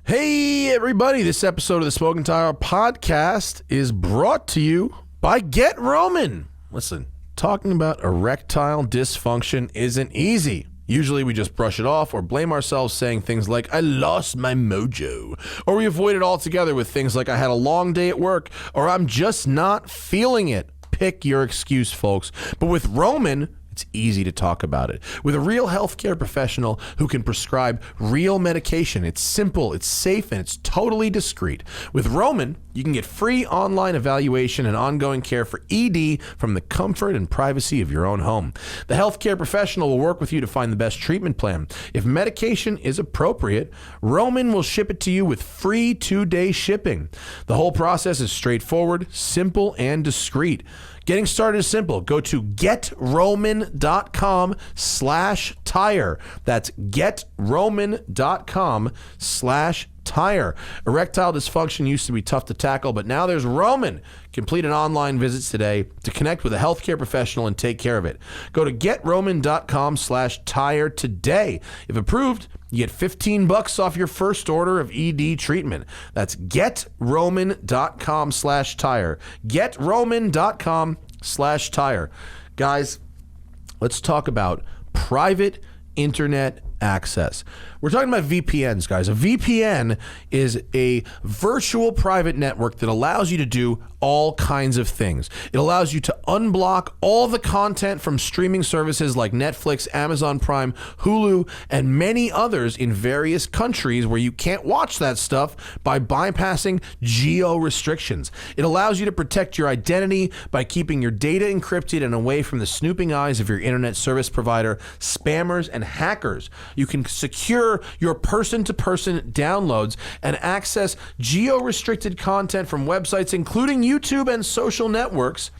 Hey, everybody. This episode of the Smoking Tire Podcast is brought to you by Get Roman. Listen, talking about erectile dysfunction isn't easy. Usually we just brush it off or blame ourselves saying things like, I lost my mojo. Or we avoid it altogether with things like, I had a long day at work, or I'm just not feeling it. Pick your excuse, folks. But with Roman, it's easy to talk about it. With a real healthcare professional who can prescribe real medication, it's simple, it's safe, and it's totally discreet. With Roman, you can get free online evaluation and ongoing care for ED from the comfort and privacy of your own home. The healthcare professional will work with you to find the best treatment plan. If medication is appropriate, Roman will ship it to you with free 2-day shipping. The whole process is straightforward, simple, and discreet. Getting started is simple. Go to getroman.com/tire. That's getroman.com/tire. Erectile dysfunction used to be tough to tackle, but now there's Roman. Complete an online visit today to connect with a healthcare professional and take care of it. Go to getroman.com/tire today. If approved, you get $15 off your first order of ED treatment. That's getroman.com/tire. getroman.com/tire. Guys, let's talk about private internet access. We're talking about VPNs, guys. A VPN is a virtual private network that allows you to do all kinds of things. It allows you to unblock all the content from streaming services like Netflix, Amazon Prime, Hulu, and many others in various countries where you can't watch that stuff by bypassing geo restrictions. It allows you to protect your identity by keeping your data encrypted and away from the snooping eyes of your internet service provider, spammers, and hackers. You can secure your person-to-person downloads and access geo-restricted content from websites including YouTube and social networks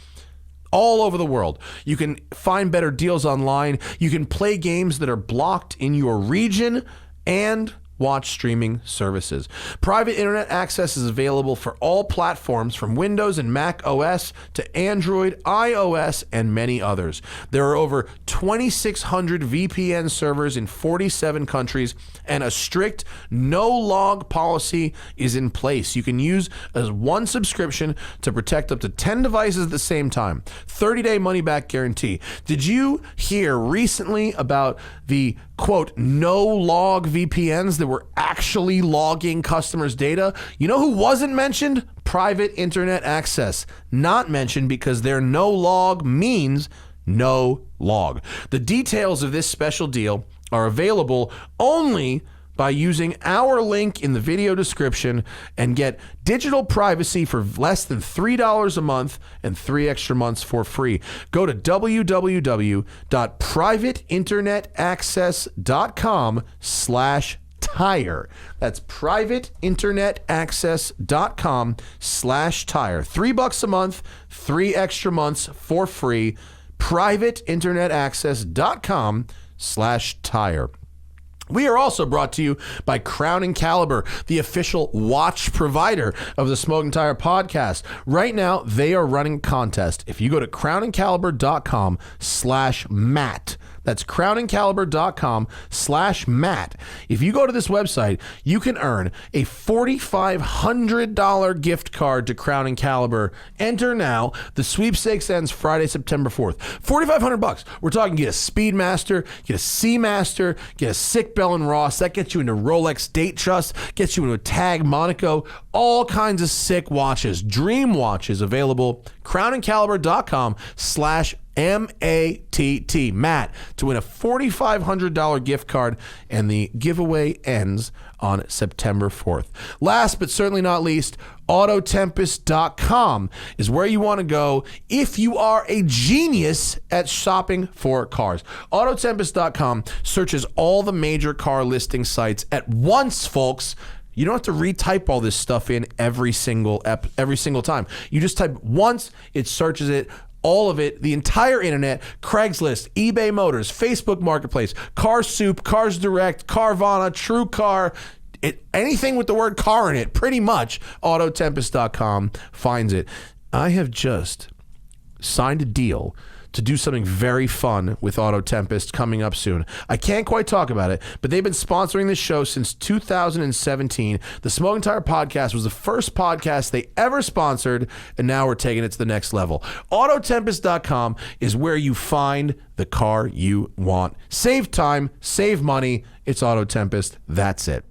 all over the world. You can find better deals online. You can play games that are blocked in your region and watch streaming services. Private internet access is available for all platforms from Windows and Mac OS to Android, iOS, and many others. There are over 2,600 VPN servers in 47 countries, and a strict no-log policy is in place. You can use as one subscription to protect up to 10 devices at the same time. 30-day money-back guarantee. Did you hear recently about the, quote, no-log VPNs that were actually logging customers' data? You know who wasn't mentioned? Private internet access. Not mentioned because their no log means no log. The details of this special deal are available only by using our link in the video description and get digital privacy for less than $3 a month and 3 extra months for free. Go to www.privateinternetaccess.com/tire. That's privateinternetaccess.com/tire. $3 a month, 3 extra months for free. privateinternetaccess.com/tire. We are also brought to you by Crown & Caliber, the official watch provider of the Smoking Tire Podcast. Right now, they are running a contest. If you go to crownandcaliber.com/Matt, that's crownandcaliber.com/Matt. If you go to this website, you can earn a $4,500 gift card to Crown & Caliber. Enter now. The sweepstakes ends Friday, September 4th. $4,500. We're talking get a Speedmaster, get a Seamaster, get a Sick Bell & Ross. That gets you into Rolex Date Trust, gets you into a Tag Monaco, all kinds of sick watches, dream watches available. crownandcaliber.com/MATT, Matt, to win a $4,500 gift card, and the giveaway ends on September 4th. Last but certainly not least, Autotempest.com is where you want to go if you are a genius at shopping for cars. Autotempest.com searches all the major car listing sites at once, folks. You don't have to retype all this stuff in every single time. You just type once, it searches it, all of it, the entire internet, Craigslist, eBay Motors, Facebook Marketplace, Car Soup, Cars Direct, Carvana, TrueCar, anything with the word car in it, pretty much, Autotempest.com finds it. I have just signed a deal to do something very fun with Auto Tempest coming up soon. I can't quite talk about it, but they've been sponsoring this show since 2017. The Smoking Tire Podcast was the first podcast they ever sponsored, and now we're taking it to the next level. Autotempest.com is where you find the car you want. Save time, save money. It's Auto Tempest. That's it.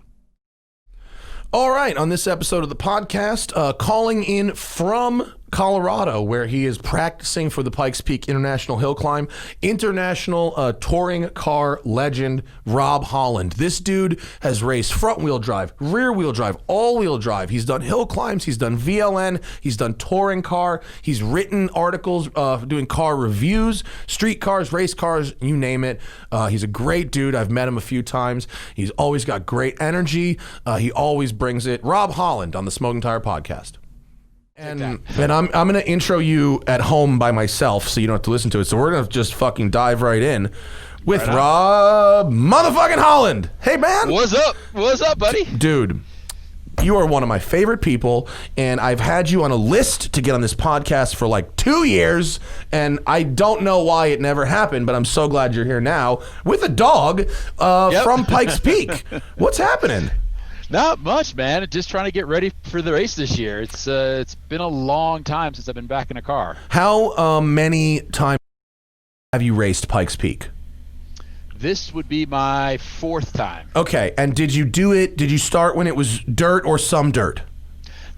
All right, on this episode of the podcast, calling in from Colorado, where he is practicing for the Pikes Peak International Hill Climb, international touring car legend, Rob Holland. This dude has raced front-wheel drive, rear-wheel drive, all-wheel drive. He's done hill climbs. He's done VLN. He's done touring car. He's written articles doing car reviews, street cars, race cars, you name it. He's a great dude. I've met him a few times. He's always got great energy. He always brings it. Rob Holland on the Smoking Tire Podcast. And I'm going to intro you at home by myself so you don't have to listen to it. So we're going to just fucking dive right in with Rob motherfucking Holland. Hey, man. What's up? What's up, buddy? Dude, you are one of my favorite people, and I've had you on a list to get on this podcast for like 2 years, and I don't know why it never happened, but I'm so glad you're here now with a dog from Pikes Peak. What's happening? Not much, man. Just trying to get ready for the race this year. It's been a long time since I've been back in a car. How many times have you raced Pikes Peak? This would be my fourth time. Okay, and did you start when it was dirt or some dirt?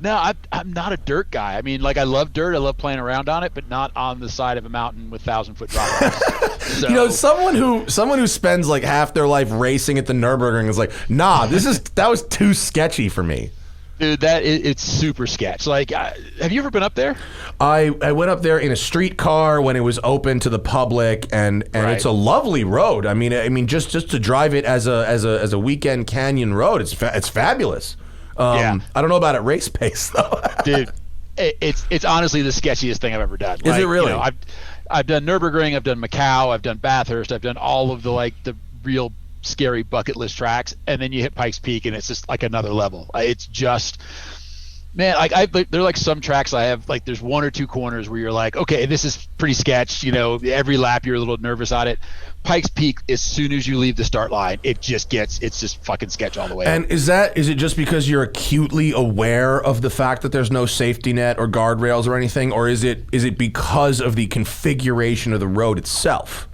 No, I'm not a dirt guy. I mean, like, I love dirt. I love playing around on it, but not on the side of a mountain with 1,000-foot drop-offs. So, you know, someone who spends like half their life racing at the Nürburgring is like, nah, that was too sketchy for me. Dude, it's super sketch. Like, have you ever been up there? I went up there in a street car when it was open to the public, and Right. It's a lovely road. I mean, just to drive it as a weekend canyon road, it's fabulous. Yeah. I don't know about at race pace though. Dude, it's honestly the sketchiest thing I've ever done. Is it really? You know, I've done Nürburgring, I've done Macau, I've done Bathurst, I've done all of the real scary bucket list tracks, and then you hit Pikes Peak and it's just like another level. It's just, man, there are like some tracks I have, like there's one or two corners where you're like, okay, this is pretty sketch, you know, every lap you're a little nervous on it. Pikes Peak, as soon as you leave the start line, it's just fucking sketch all the way. And is it just because you're acutely aware of the fact that there's no safety net or guardrails or anything, or is it because of the configuration of the road itself?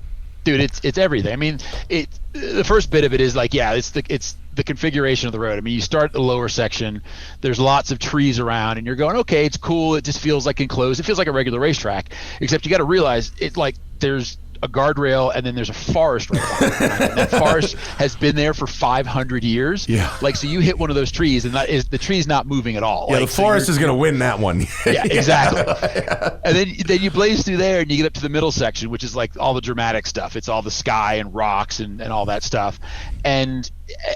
Dude, it's everything. I mean, the first bit of it is like, yeah, it's the configuration of the road. I mean, you start at the lower section, there's lots of trees around, and you're going, okay, it's cool. It just feels like enclosed. It feels like a regular racetrack, except you got to realize it, like, there's a guardrail and then there's a forest right behind it. And that forest has been there for 500 years. Yeah. Like, so you hit one of those trees and the tree's not moving at all. Yeah, like, the forest is going to win that one. Yeah, exactly. Yeah. And then you blaze through there and you get up to the middle section, which is like all the dramatic stuff. It's all the sky and rocks and all that stuff. And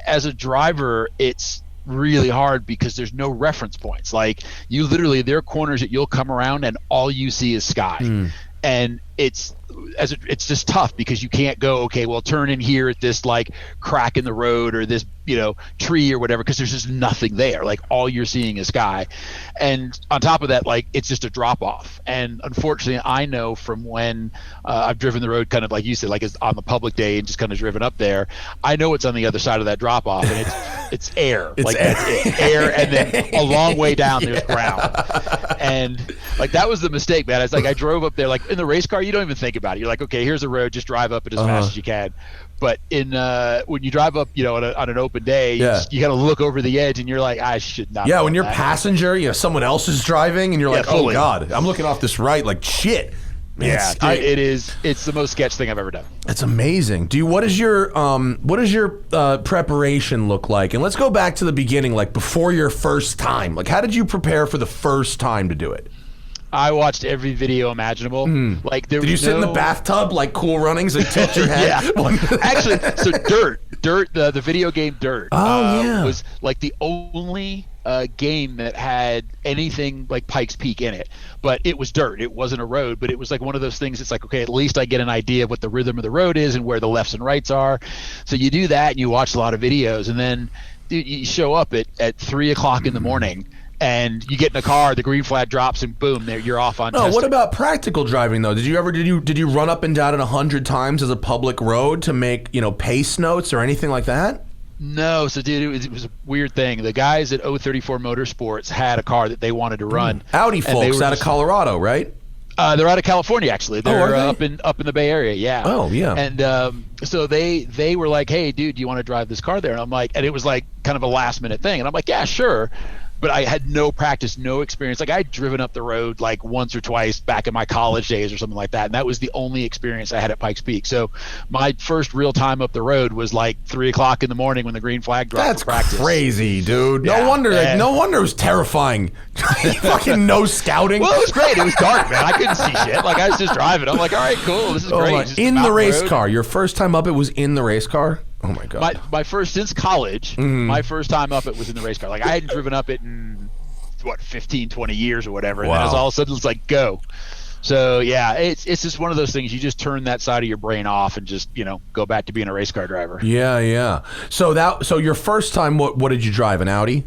as a driver, it's really hard because there's no reference points. Like, there are corners that you'll come around and all you see is sky. And it's just tough because you can't go, okay, well, turn in here at this like crack in the road or this, you know, tree or whatever, because there's just nothing there. Like, all you're seeing is sky. And on top of that, like, it's just a drop off. And unfortunately, I know from when I've driven the road, kind of like you said, like it's on the public day and just kind of driven up there, I know it's on the other side of that drop off, and it's air. It's like air. It's air, and then a long way down there's ground. And like, that was the mistake, man. It's like I drove up there, like in the race car, you don't even think about it. You're like, okay, here's a road, just drive up it as fast as you can. But in when you drive up, you know, on an open day, you got to look over the edge, and you're like, I should not. Yeah, when you're passenger, you know, someone else is driving, and you're like, fully. oh god, I'm looking off this right, like shit. Man, yeah, it's the most sketch thing I've ever done. It's amazing. What does your preparation look like? And let's go back to the beginning, like before your first time. Like, how did you prepare for the first time to do it? I watched every video imaginable. Like, did you sit in the bathtub like Cool Runnings and tilt your head? Yeah. Actually, so Dirt, the video game Dirt, was like the only game that had anything like Pikes Peak in it. But it was dirt. It wasn't a road, but it was like one of those things. It's like, okay, at least I get an idea of what the rhythm of the road is and where the lefts and rights are. So you do that and you watch a lot of videos, and then you show up at 3 o'clock in the morning, and you get in a car, the green flag drops, and boom, there you're off on. What about practical driving though? Did you run up and down it 100 times as a public road to make pace notes or anything like that? No, so dude, it was a weird thing. The guys at 034 Motorsports had a car that they wanted to run. Audi folks out of Colorado, right? They're out of California, actually. They're up in the Bay Area, yeah. Oh, yeah. And so they were like, "Hey, dude, do you want to drive this car there?" And I'm like, and it was like kind of a last minute thing, and I'm like, "Yeah, sure." But I had no practice, no experience. Like I'd driven up the road like once or twice back in my college days or something like that, and that was the only experience I had at Pikes Peak. So my first real time up the road was like 3 o'clock in the morning when the green flag dropped. That's for practice. Crazy, dude. Yeah, no wonder it was terrifying. Fucking no scouting. Well, it was great. It was dark, man. I couldn't see shit. Like I was just driving. I'm like, all right, cool. This is great. In the race car. Your first time up, it was in the race car. Oh my god. My first since college. My first time up, it was in the race car. Like I hadn't driven up it in 15, 20 years or whatever. And then all of a sudden it's like go. So yeah, it's just one of those things. You just turn that side of your brain off and just go back to being a race car driver. Yeah. So your first time, what did you drive? An Audi?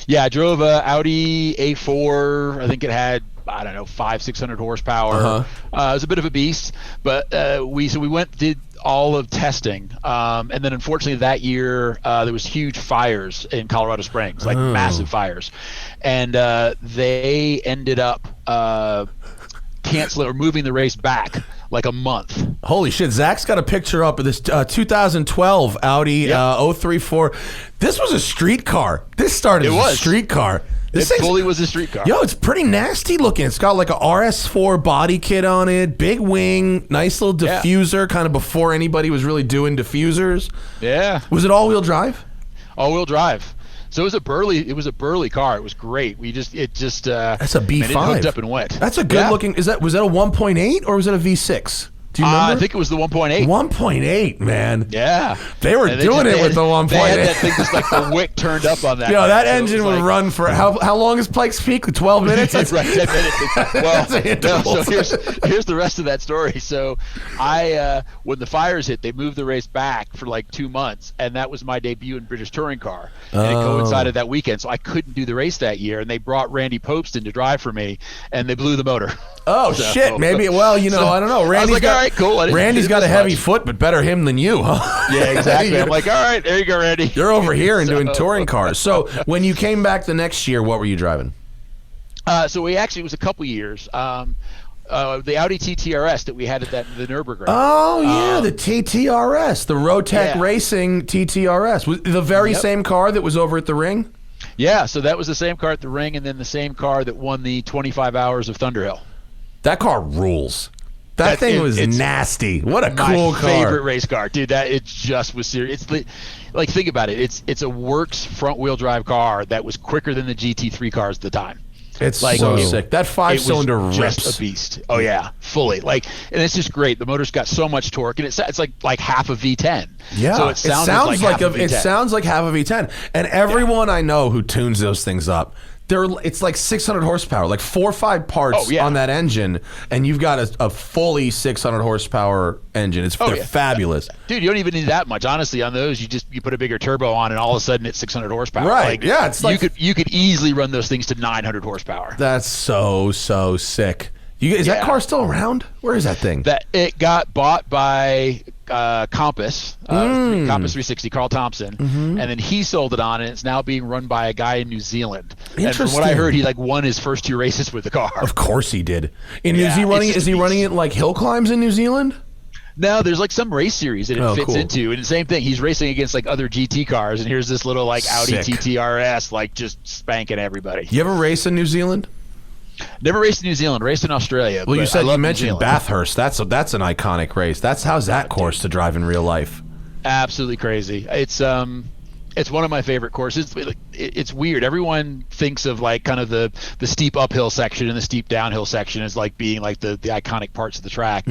Yeah, I drove a Audi A4. I think it had 500-600 horsepower. It was a bit of a beast, but we went did all of testing, and then unfortunately that year there was huge fires in Colorado Springs, like massive fires, and they ended up canceling or moving the race back like a month. Holy shit, Zach's got a picture up of this 2012 Audi 034. This was a street car. This started as a street car. It fully was a street car. Yo, it's pretty nasty looking. It's got like a RS4 body kit on it, big wing, nice little diffuser, kind of before anybody was really doing diffusers. Yeah. Was it all-wheel drive? All-wheel drive. So it was a burly car. It was great. That's a B5. It hooked up and went. That's a good looking. Was that a 1.8 or was it a V6? Do you remember? I think it was the 1.8. 1.8, man. Yeah. They were doing it with the 1.8. They had that thing just like the wick turned up on that. That engine would run for how long is Pikes Peak? 12 minutes? Right, 10 minutes. Well, so here's the rest of that story. So when the fires hit, they moved the race back for like 2 months, and that was my debut in British touring car. And it coincided that weekend, so I couldn't do the race that year, and they brought Randy Popeston to drive for me, and they blew the motor. Oh, shit. Maybe, I don't know. Randy's got, all right, cool. Randy's got a heavy foot, but better him than you, huh? Yeah, exactly. I'm like, all right, there you go, Randy. You're over here and doing touring cars. So when you came back the next year, what were you driving? So it was a couple years. The Audi TTRS that we had at the Nürburgring. Oh, yeah, the TTRS, the Rotec Racing TTRS. Was the very same car that was over at the ring? Yeah, so that was the same car at the ring, and then the same car that won the 25 Hours of Thunderhill. That car rules. That thing was nasty. What a cool car. My favorite race car. Dude, it just was serious. It's like, think about it. It's a works front-wheel drive car that was quicker than the GT3 cars at the time. It's like, so sick. That 5-cylinder rips. Just a beast. Oh yeah, fully. Like, and it's just great. The motor's got so much torque, and it's like half a V10. Yeah, so it sounds like half a V10. And everyone I know who tunes those things up, it's like 600 horsepower, like 4 or 5 parts on that engine, and you've got a fully 600 horsepower engine. They're fabulous. Dude, you don't even need that much. Honestly, on those, you put a bigger turbo on, and all of a sudden it's 600 horsepower. Right, it's like you could easily run those things to 900 horsepower. That's so sick. Is that car still around? Where is that thing? It got bought by Compass, Compass 360, Carl Thompson, and then he sold it on, and it's now being run by a guy in New Zealand. And from what I heard, he won his first 2 races with the car. Of course he did. Is he running it like hill climbs in New Zealand? No, there's like some race series that it fits into, and the same thing. He's racing against like other GT cars, and here's this little like Audi TTRS like just spanking everybody. You ever race in New Zealand? Never raced in New Zealand. Raced in Australia. Well, you mentioned Bathurst. That's an iconic race. How's that course to drive in real life? Absolutely crazy. It's one of my favorite courses. It's weird. Everyone thinks of like kind of the steep uphill section and the steep downhill section as like being like the iconic parts of the track.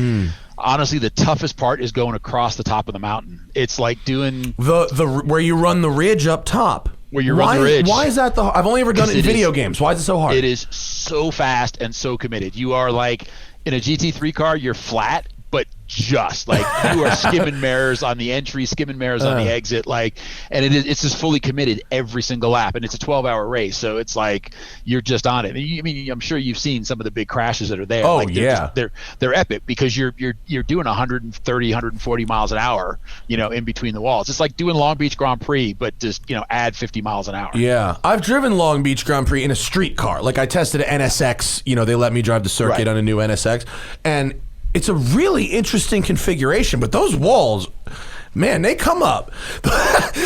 Honestly, the toughest part is going across the top of the mountain. It's like doing the where you run the ridge up top. Where you run the ridge. Why is that I've only ever done it in video games. Why is it so hard? It is so fast and so committed. You are like in a GT3 car, you're flat, but just like you are skimming mirrors on the entry, skimming mirrors on the exit, like, and it's just fully committed every single lap, and it's a 12-hour race, so it's like you're just on it. I mean, I'm sure you've seen some of the big crashes that are there. Oh, like, they're epic because you're doing 130, 140 miles an hour, in between the walls. It's like doing Long Beach Grand Prix, but just add 50 miles an hour. Yeah, I've driven Long Beach Grand Prix in a street car. Like I tested an NSX. They let me drive the circuit on a new NSX, and it's a really interesting configuration, but those walls, man, they come up.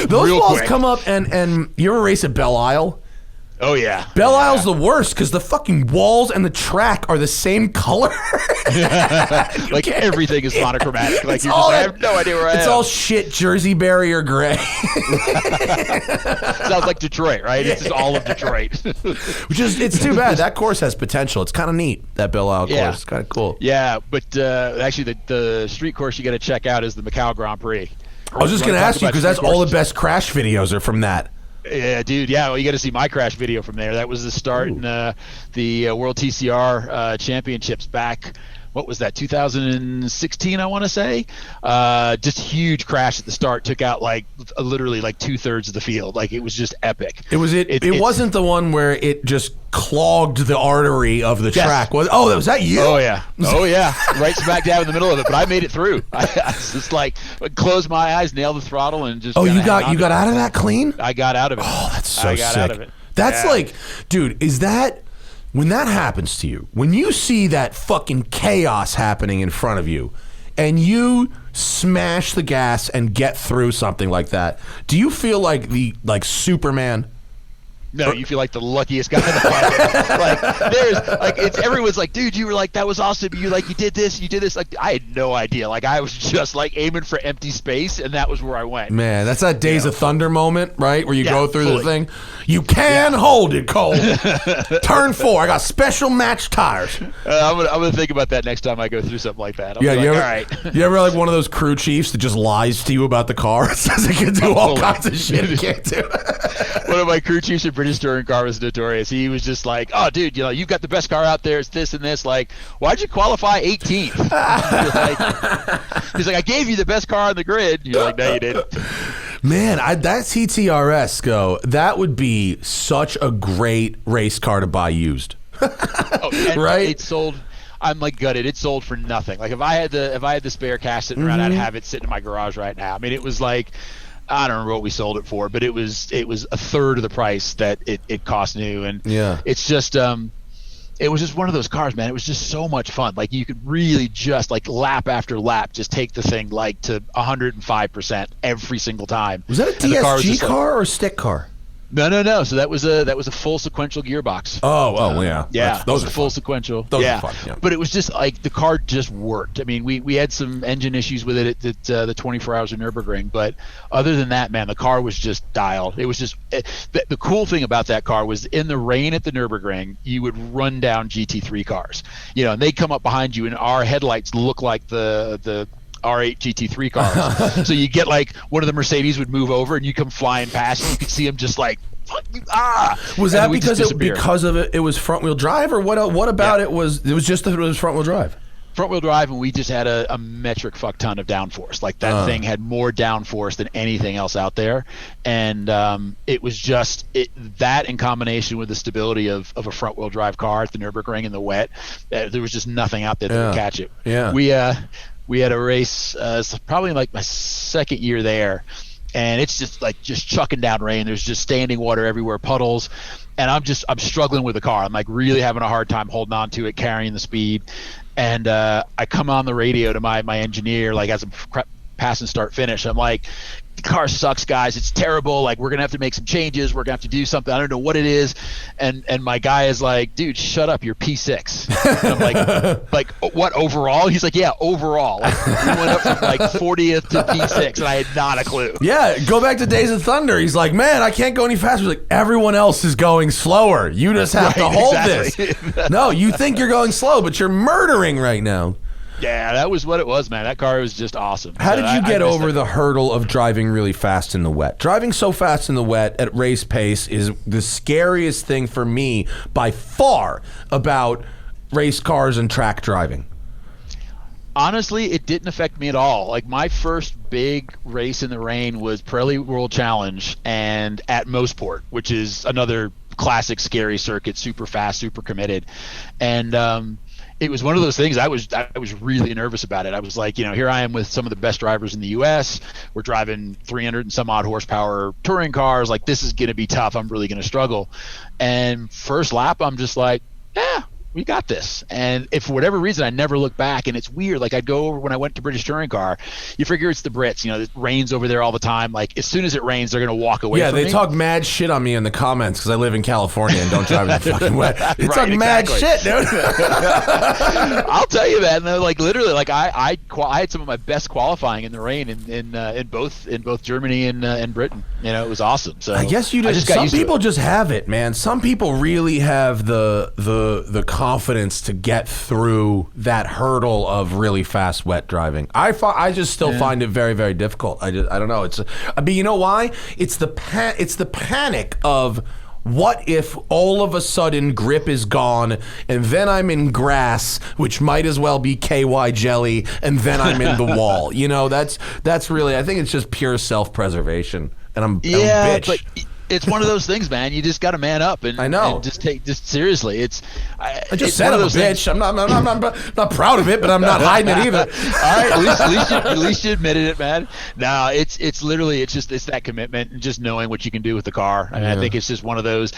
Those Real walls quick. come up, and you ever race at Belle Isle? Oh, yeah. Belle Isle's the worst because the fucking walls and the track are the same color. Like everything is monochromatic. Like I have no idea where I am. It's all shit Jersey barrier gray. Sounds like Detroit, right? It's just all of Detroit. It's too bad. That course has potential. It's kind of neat, that Belle Isle course. It's kind of cool. Yeah, but actually the street course you got to check out is the Macau Grand Prix. I was just going to ask you because that's all the best crash videos are from that. Yeah, dude. Yeah, well, you got to see my crash video from there. That was the start in the World TCR Championships back. What was that? 2016, I want to say. Just huge crash at the start. Took out literally 2/3 of the field. Like it was just epic. It wasn't the one where it just clogged the artery of the track. Was that you? Oh yeah. Right smack dab in the middle of it. But I made it through. I just closed my eyes, nailed the throttle, and just. Oh, you got out of that clean? I got out of it. Oh, that's so I got sick. out of it. That's dude, is that. When that happens to you, when you see that fucking chaos happening in front of you and you smash the gas and get through something like that, do you feel like Superman? No, you feel like the luckiest guy in the planet. Everyone's like, dude, you were that was awesome. You did this. Like, I had no idea. Like, I was just aiming for empty space, and that was where I went. Man, that's that Days of Thunder moment, right? Where you go through fully. the thing. You can hold it, Cole. Turn 4. I got special match tires. I'm gonna think about that next time I go through something like that. You all ever, right. You ever one of those crew chiefs that just lies to you about the car? Says it can do all kinds of shit it can't do. One of my crew chiefs at British Touring Car was notorious. He was just like, oh, dude, you've got the best car out there. It's this and this. Like, why'd you qualify 18th? He's like, I gave you the best car on the grid. You're like, no, you didn't. Man, that TTRS, that would be such a great race car to buy used. Right? It sold. I'm gutted. It sold for nothing. Like if I had the spare cash sitting around, I'd have it sitting in my garage right now. I mean, it was I don't remember what we sold it for, but it was a third of the price that it cost new, and it's just it was just one of those cars, man. It was just so much fun. Like you could really just lap after lap, just take the thing to 105% every single time. Was that a TSG car or a stick car? No. So that was a full sequential gearbox. Oh, yeah. Yeah, those are are full fun. sequential. Those are fun, yeah. But it was just the car just worked. I mean, we had some engine issues with it at the 24 Hours of Nürburgring, but other than that, man, the car was just dialed. It was just the cool thing about that car was in the rain at the Nürburgring, you would run down GT3 cars, and they'd come up behind you, and our headlights look like the R8 GT3 cars. So you get one of the Mercedes would move over and you come flying past and you could see them just Was that because of it was front wheel drive, or what about it was just that it was front wheel drive? Front wheel drive, and we just had a metric fuck ton of downforce. That thing had more downforce than anything else out there, and it was just that in combination with the stability of a front wheel drive car at the Nürburgring in the wet. There was just nothing out there that would catch it. Yeah. We had a race, probably my second year there, and it's just chucking down rain. There's just standing water everywhere, puddles, and I'm struggling with the car. I'm really having a hard time holding on to it, carrying the speed, and I come on the radio to my engineer as I'm passing start finish. I'm like, the car sucks, guys. It's terrible. We're gonna have to make some changes. We're gonna have to do something. I don't know what it is. And my guy is like, dude, shut up. You're P6. And I'm like, what, overall? He's like, yeah, overall. We went up from 40th to P6, and I had not a clue. Yeah, go back to Days of Thunder. He's like, man, I can't go any faster. He's like, everyone else is going slower. You just have to hold this. No, you think you're going slow, but you're murdering right now. Yeah, that was what it was, man. That car was just awesome. How did you get over the hurdle of driving really fast in the wet? Driving so fast in the wet at race pace is the scariest thing for me by far about race cars and track driving. Honestly, it didn't affect me at all. Like my first big race in the rain was Pirelli World Challenge and at Mosport, which is another classic scary circuit, super fast, super committed. And it was one of those things I was really nervous about it. I was like, here I am with some of the best drivers in the US. We're driving 300 and some odd horsepower touring cars. Like, this is going to be tough. I'm really going to struggle. And first lap, I'm just like, yeah, we got this. And if for whatever reason I never look back, and it's weird, like I'd go over when I went to British Touring Car, you figure it's the Brits, it rains over there all the time. Like as soon as it rains, they're going to walk away from me. Yeah, they talk mad shit on me in the comments because I live in California and don't drive in the fucking wet. They talk mad shit, dude. I'll tell you, man. Like literally, like I had some of my best qualifying in the rain in both Germany and Britain. It was awesome. So I guess some people just have it, man. Some people really have the confidence to get through that hurdle of really fast wet driving. I just still find it very, very difficult. I don't know. But you know why? It's the panic of what if all of a sudden grip is gone and then I'm in grass, which might as well be KY jelly, and then I'm in the wall. That's really, I think it's just pure self-preservation. And I'm a bitch. But it's one of those things, man. You just got to man up and, I know. And just seriously. I just said I'm a bitch. I'm not proud of it, but I'm not hiding it either. All right, at least you admitted it, man. No, it's literally it's that commitment and just knowing what you can do with the car. I mean, I think it's just one of those.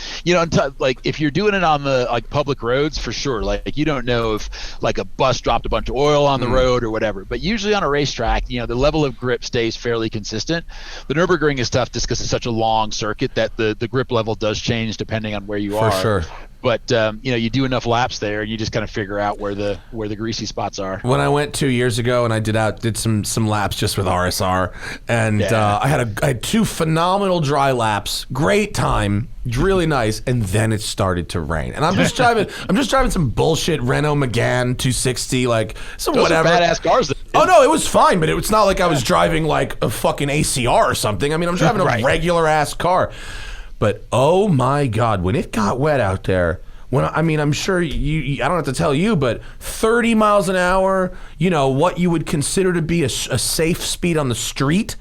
Like if you're doing it on the public roads, for sure. Like you don't know if like a bus dropped a bunch of oil on the road or whatever. But usually on a racetrack, the level of grip stays fairly consistent. The Nürburgring is tough just because it's such a long circuit that the grip level does change depending on where you are. For sure. But you do enough laps there, and you just kind of figure out where the greasy spots are. When I went 2 years ago, and I did some laps just with RSR, and I had 2 phenomenal dry laps, great time, really nice, and then it started to rain, and I'm just driving some bullshit Renault Megane 260, like some Those whatever. Are badass cars. Oh no, it was fine, but it's not like I was driving like a fucking ACR or something. I mean, I'm driving a regular ass car. But oh my God, when it got wet out there, I'm sure I don't have to tell you, but 30 miles an hour, what you would consider to be a safe speed on the street,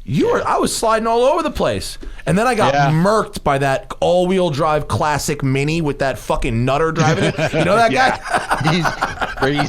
I was sliding all over the place. And then I got murked by that all-wheel drive classic Mini with that fucking nutter driving it. You know that guy? He's crazy.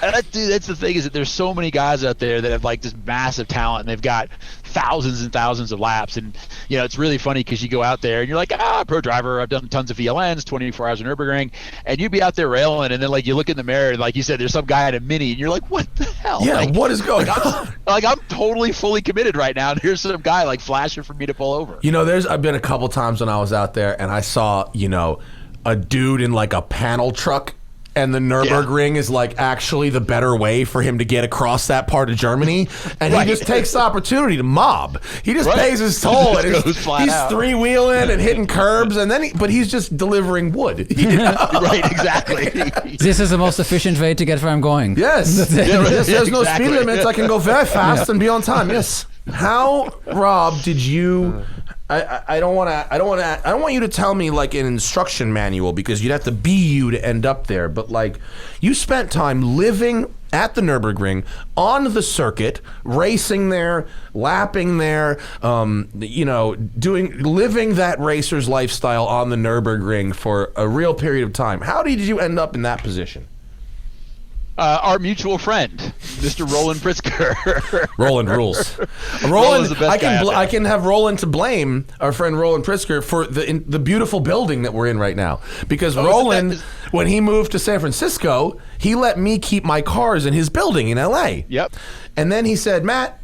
And dude, that's the thing, is that there's so many guys out there that have like this massive talent, and they've got thousands and thousands of laps. And it's really funny because you go out there and you're like, pro driver, I've done tons of VLNs, 24 hours of Nürburgring, and you'd be out there railing, and then like you look in the mirror and like you said, there's some guy in a Mini, and you're like, what the hell? Yeah, like, what is going on? I'm totally fully committed right now, and here's some guy like flashing for me to pull over. I've been a couple times when I was out there and I saw, a dude in like a panel truck, and the Nürburgring is like actually the better way for him to get across that part of Germany, and he just takes the opportunity to mob. He just pays his toll, and he's three-wheeling and hitting curbs, and then but he's just delivering wood. Right, exactly. This is the most efficient way to get where I'm going. Yes, there's no speed limits. I can go very fast and be on time. Yes. How, Rob, did you? I don't want you to tell me like an instruction manual, because you'd have to be you to end up there. But like, you spent time living at the Nürburgring, on the circuit, racing there, lapping there, living that racer's lifestyle on the Nürburgring for a real period of time. How did you end up in that position? Our mutual friend, Mr. Roland Pritzker. Roland rules. Roland, I can have Roland to blame, our friend Roland Pritzker, for the beautiful building that we're in right now. Because Roland, when he moved to San Francisco, he let me keep my cars in his building in LA. Yep. And then he said, Matt,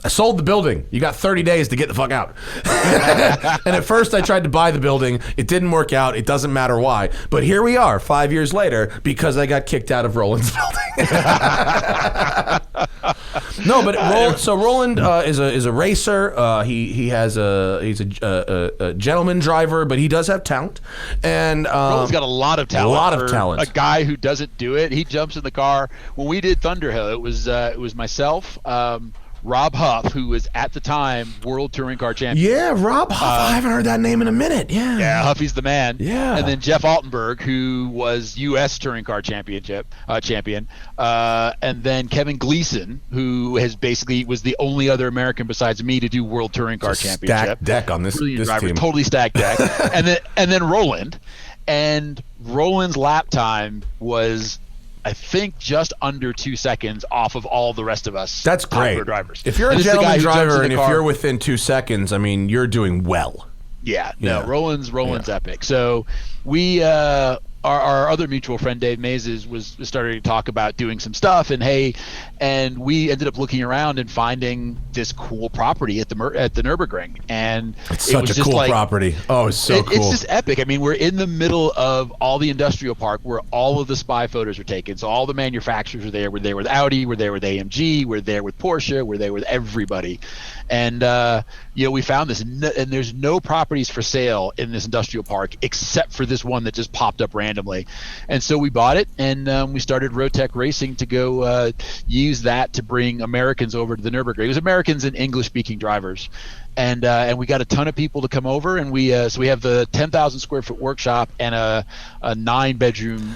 I sold the building. You got 30 days to get the fuck out. And at first I tried to buy the building. It didn't work out. It doesn't matter why. But here we are 5 years later because I got kicked out of Roland's building. No, but Roland is a racer. He's a gentleman driver, but he does have talent. And Roland's got a lot of talent. A lot of talent. A guy who doesn't do it. He jumps in the car. When we did Thunderhill, it was myself, Rob Huff, who was at the time World Touring Car Champion. Yeah, Rob Huff. I haven't heard that name in a minute. Yeah. Yeah, Huffy's the man. Yeah. And then Jeff Altenberg, who was U.S. Touring Car champion. And then Kevin Gleason, who was the only other American besides me to do World Touring Car Championship. Stacked deck on this driver, team. Totally stacked deck. and then Roland. And Roland's lap time was, I think, just under 2 seconds off of all the rest of us. That's great. Drivers. If you're a gentleman driver and if you're within 2 seconds, I mean, you're doing well. Yeah, no, Roland's epic. So we our other mutual friend Dave Mazes was starting to talk about doing some stuff, and we ended up looking around and finding this cool property at the Nürburgring, and it's such a cool property. Oh, it's so cool. It's just epic. I mean, we're in the middle of all the industrial park where all of the spy photos are taken. So all the manufacturers are there. We're there with Audi. We're there with AMG. We're there with Porsche. We're there with everybody, and we found this, and there's no properties for sale in this industrial park except for this one that just popped up randomly. And so we bought it, and we started Rotec Racing to go use that to bring Americans over to the Nürburgring. It was Americans and English-speaking drivers, and we got a ton of people to come over, and we have the 10,000 square foot workshop and a 9-bedroom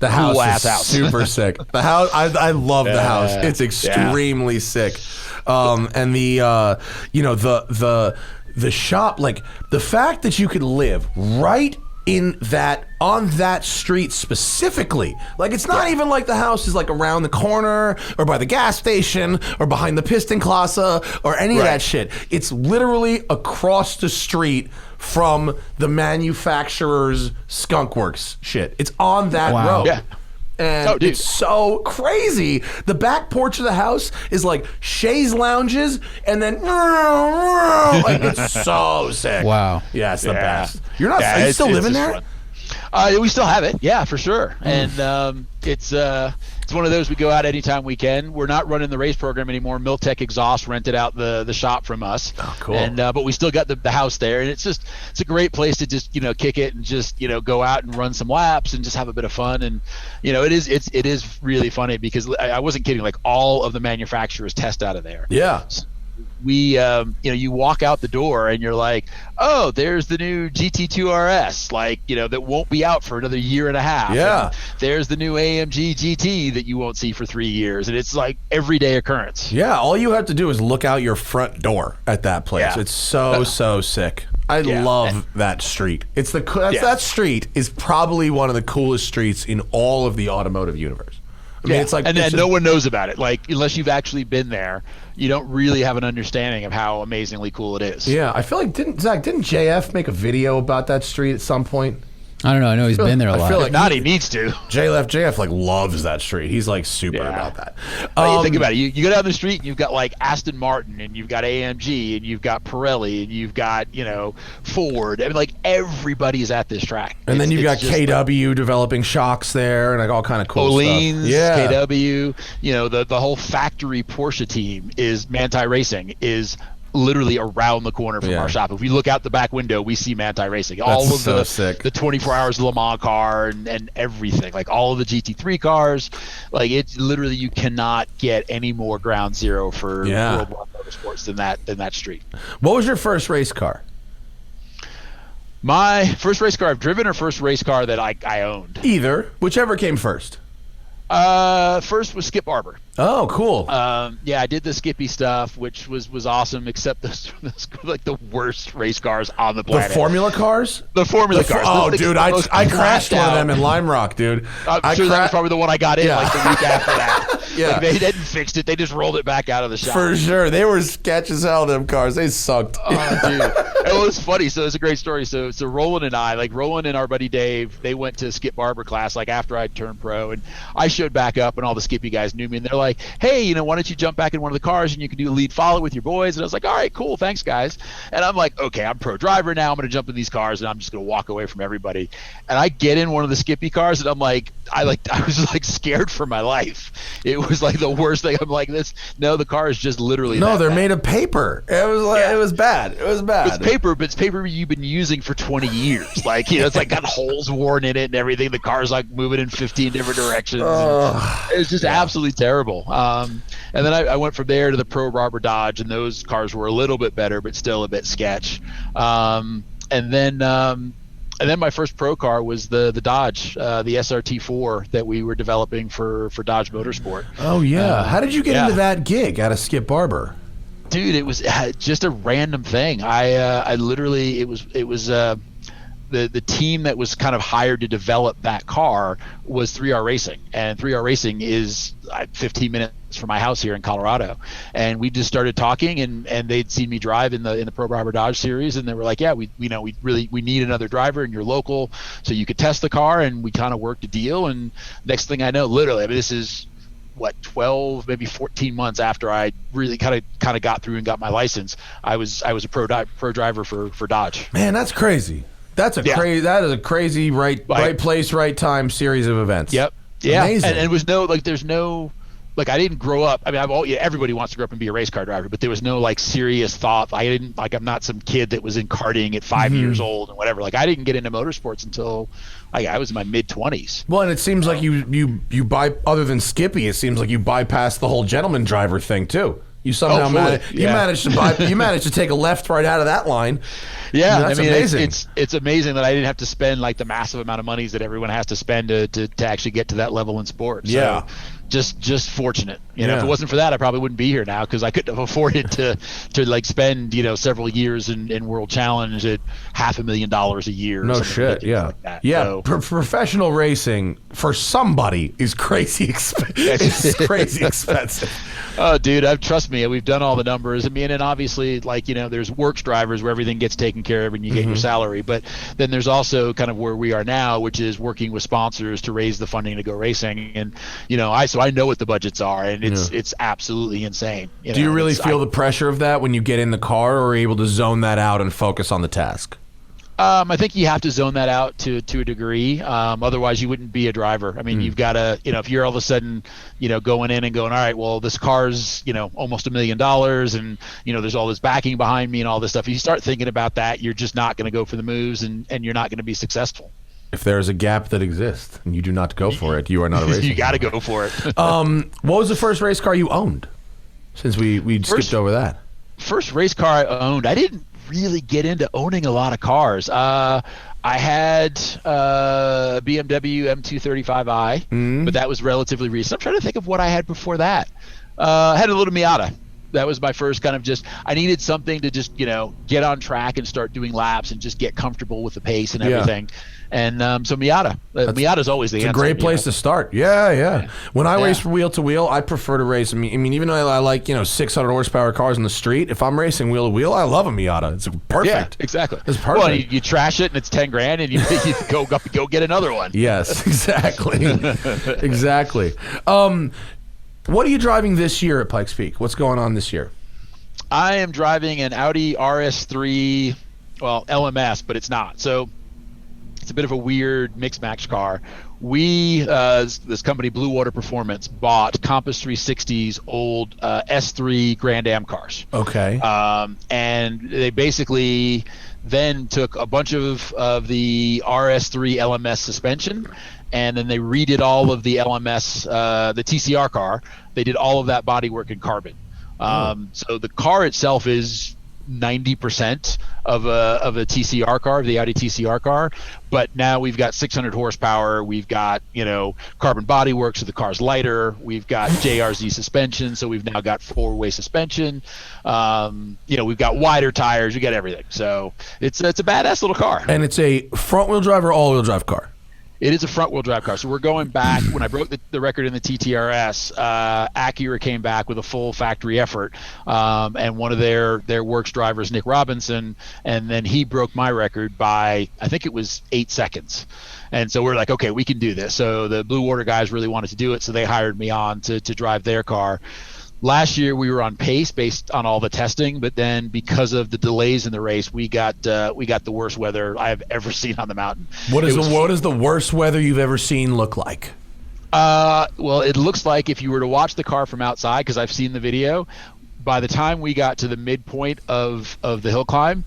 the house is super sick. The house, I love the house. It's extremely sick. And the shop, like the fact that you could live right on that street specifically, like it's not even like the house is like around the corner or by the gas station or behind the Piston Plaza or any of that shit. It's literally across the street from the manufacturer's skunkworks shit. It's on that road. Yeah. And it's so crazy. The back porch of the house is like chaise lounges, and then like it's so sick. Wow. Yeah, it's the best. Are you still living there? We still have it. Yeah, for sure. And it's one of those we go out anytime we can. We're not running the race program anymore. Miltech Exhaust rented out the shop from us. Oh, cool. And but we still got the house there, and it's a great place to just kick it and just go out and run some laps and just have a bit of fun. And it is really funny because I wasn't kidding. Like all of the manufacturers test out of there. Yeah. We you walk out the door and you're like, oh, there's the new GT2 RS, that won't be out for another year and a half. Yeah. And there's the new AMG GT that you won't see for 3 years, and it's like everyday occurrence. Yeah, all you have to do is look out your front door at that place. Yeah. It's so sick. I love that street. That street is probably one of the coolest streets in all of the automotive universe. I mean, it's like, and no one knows about it. Like, unless you've actually been there, you don't really have an understanding of how amazingly cool it is. Yeah, I feel like didn't JF make a video about that street at some point? I don't know. I know he's been there a lot. I feel like he needs to. JF like loves that street. He's like super about that. You think about it. You go down the street and you've got like Aston Martin and you've got AMG and you've got Pirelli and you've got Ford. I mean, like everybody's at this track. And then you've got KW developing shocks there and like all kind of cool Oleans, stuff. KW. The whole factory Porsche team is Manti Racing is literally around the corner from our shop. If we look out the back window, we see Manti Racing. All of the 24 Hours of Le Mans car and everything, like all of the GT3 cars. Like it's literally, you cannot get any more ground zero for worldwide motorsports than that street. What was your first race car? My first race car I've driven, or first race car that I owned? Either, whichever came first. First was Skip Barber. Oh, cool. I did the Skippy stuff, which was awesome, except those like the worst race cars on the planet. The Formula cars? The Formula cars. Oh, dude, I crashed one of them in Lime Rock, dude. I'm sure that was probably the one I got in like the week after that. Yeah. Like, they didn't fix it. They just rolled it back out of the shop. For sure. They were sketch as hell, them cars. They sucked. Oh, dude. It was funny. So it's a great story. So Roland and I, like Roland and our buddy Dave, they went to Skip Barber class like after I'd turned pro, and I showed back up and all the Skippy guys knew me, and they're like, hey, why don't you jump back in one of the cars and you can do a lead follow with your boys? And I was like, all right, cool, thanks guys. And I'm like, okay, I'm pro driver now. I'm going to jump in these cars and I'm just going to walk away from everybody. And I get in one of the Skippy cars and I'm like, I was like scared for my life. It was like the worst thing. I'm like, this. No, the car is just literally. No, they're bad. made of paper. It was like it was bad. It was bad. It's paper, but it's paper you've been using for 20 years. Like, it's like got holes worn in it and everything. The car's like moving in 15 different directions. It was just absolutely terrible. And then I went from there to the Pro Robber Dodge, and those cars were a little bit better, but still a bit sketch. And then my first pro car was the Dodge, the SRT4 that we were developing for Dodge Motorsport. Oh yeah. How did you get into that gig out of Skip Barber? Dude, it was just a random thing. I literally, it was the team that was kind of hired to develop that car was 3R Racing, and 3R Racing is 15 minutes from my house here in Colorado. And we just started talking, and they'd seen me drive in the Pro Robber Dodge series, and they were like, yeah, we need another driver, and you're local, so you could test the car. And we kind of worked a deal, and next thing I know, literally, I mean, this is 12, maybe 14 months after I really kind of got through and got my license, I was a pro driver for Dodge. Man, that's crazy. That is a crazy right place, right time series of events. Yep. Yeah. Amazing. And it was there's no, I didn't grow up. I mean, everybody wants to grow up and be a race car driver, but there was no serious thought. I'm not some kid that was in karting at 5 years old and whatever. I didn't get into motorsports until I was in my mid-20s. Well, and it seems like you other than Skippy, it seems like you bypassed the whole gentleman driver thing too. You somehow managed to take a left right out of that line. Yeah, that's amazing. It's amazing that I didn't have to spend the massive amount of monies that everyone has to spend to actually get to that level in sports. Yeah. So just fortunate. If it wasn't for that, I probably wouldn't be here now, because I couldn't have afforded to spend several years in World Challenge at $500,000 a year. No shit. Yeah. Like that. Yeah. So, professional racing for somebody is crazy expensive. It's crazy expensive. Oh, dude, trust me, we've done all the numbers. I mean, and obviously, there's works drivers where everything gets taken care of and you get your salary. But then there's also kind of where we are now, which is working with sponsors to raise the funding to go racing. And, I know what the budgets are, and it's absolutely insane. Do you really feel the pressure of that when you get in the car, or are you able to zone that out and focus on the task? I think you have to zone that out to a degree. Otherwise, you wouldn't be a driver. I mean, you've got to, if you're all of a sudden, going in and going, all right, well, this car's, almost $1 million, and, there's all this backing behind me and all this stuff. If you start thinking about that, you're just not going to go for the moves, and you're not going to be successful. If there is a gap that exists and you do not go for it, you are not a racer. You got to go for it. What was the first race car you owned? Since we skipped over that. First race car I owned, I didn't really get into owning a lot of cars. I had a BMW M235i, but that was relatively recent. I'm trying to think of what I had before that. I had a little Miata. That was my first kind of I needed something to just, get on track and start doing laps and just get comfortable with the pace and everything. And so Miata. Miata's always the answer. It's a great place to start. Yeah. When I race wheel to wheel, I prefer to race. I mean, even though I like 600 horsepower cars on the street, if I'm racing wheel to wheel, I love a Miata. It's perfect. Yeah, exactly. It's perfect. Well, you trash it and it's $10,000, and you go get another one. Yes, exactly, exactly. What are you driving this year at Pikes Peak? What's going on this year? I am driving an Audi RS3, LMS, but it's not. So it's a bit of a weird mix-match car. We, this company, Blue Water Performance, bought Compass 360's old S3 Grand Am cars. Okay. And they basically then took a bunch of the RS3 LMS suspension, and then they redid all of the LMS, the TCR car. They did all of that bodywork in carbon. So the car itself is 90% of a TCR car, of the Audi TCR car, but now we've got 600 horsepower. We've got carbon bodywork, so the car's lighter. We've got JRZ suspension, so we've now got four-way suspension. We've got wider tires. We got everything. So it's a badass little car. And it's a front-wheel drive or all-wheel drive car? It is a front-wheel drive car. So we're going back. When I broke the record in the TTRS, Acura came back with a full factory effort, and one of their works drivers, Nick Robinson, and then he broke my record by, I think it was 8 seconds. And so we're like, okay, we can do this. So the Blue Water guys really wanted to do it, so they hired me on to drive their car. Last year we were on pace based on all the testing, but then because of the delays in the race, we got the worst weather I have ever seen on the mountain. What does the worst weather you've ever seen look like? Well, it looks like if you were to watch the car from outside, because I've seen the video, by the time we got to the midpoint of the hill climb,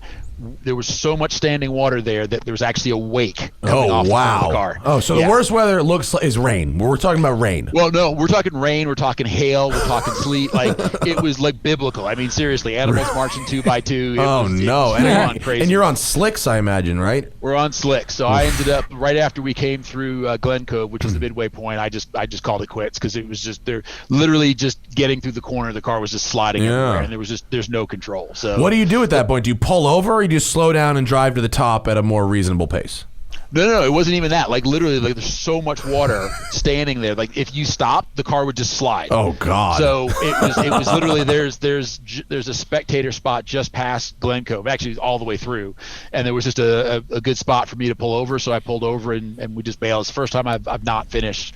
there was so much standing water there that there was actually a wake coming off the front of the car. Oh, so the worst weather it looks like is rain. We're talking about rain. Well, no, we're talking rain, we're talking hail, we're talking sleet. Like, it was like biblical. I mean, seriously, animals marching 2 by 2. And you're on slicks, I imagine, right? We're on slicks. So I ended up right after we came through Glen Cove, which is the midway point. I just called it quits because it was just they're literally just getting through the corner. The car was just sliding everywhere, and there's no control. So what do you do at that point? Do you pull over, or do you slow down and drive to the top at a more reasonable pace? No, it wasn't even that. Like, literally, like, there's so much water standing there. Like, if you stopped, the car would just slide. Oh God! So it was literally there's a spectator spot just past Glen Cove, actually all the way through, and there was just a good spot for me to pull over. So I pulled over and we just bailed. It's the first time I've not finished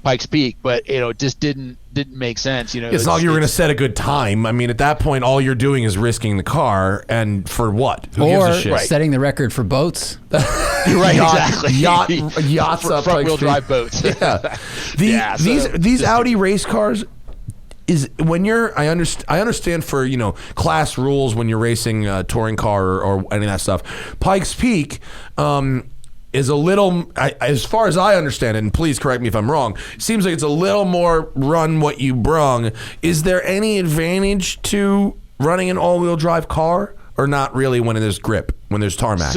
Pikes Peak, but it just didn't make sense. It's not like you're going to set a good time. I mean, at that point, all you're doing is risking the car, and for what? Who gives a shit? Setting the record for boats. Right, exactly. Yachts up, front wheel drive boats. Yeah. These Audi race cars. Is when I understand for class rules when you're racing a touring car or any of that stuff. Pikes Peak. Is a little, as far as I understand it, and please correct me if I'm wrong, seems like it's a little more run what you brung. Is there any advantage to running an all-wheel drive car, or not really when there's grip, when there's tarmac?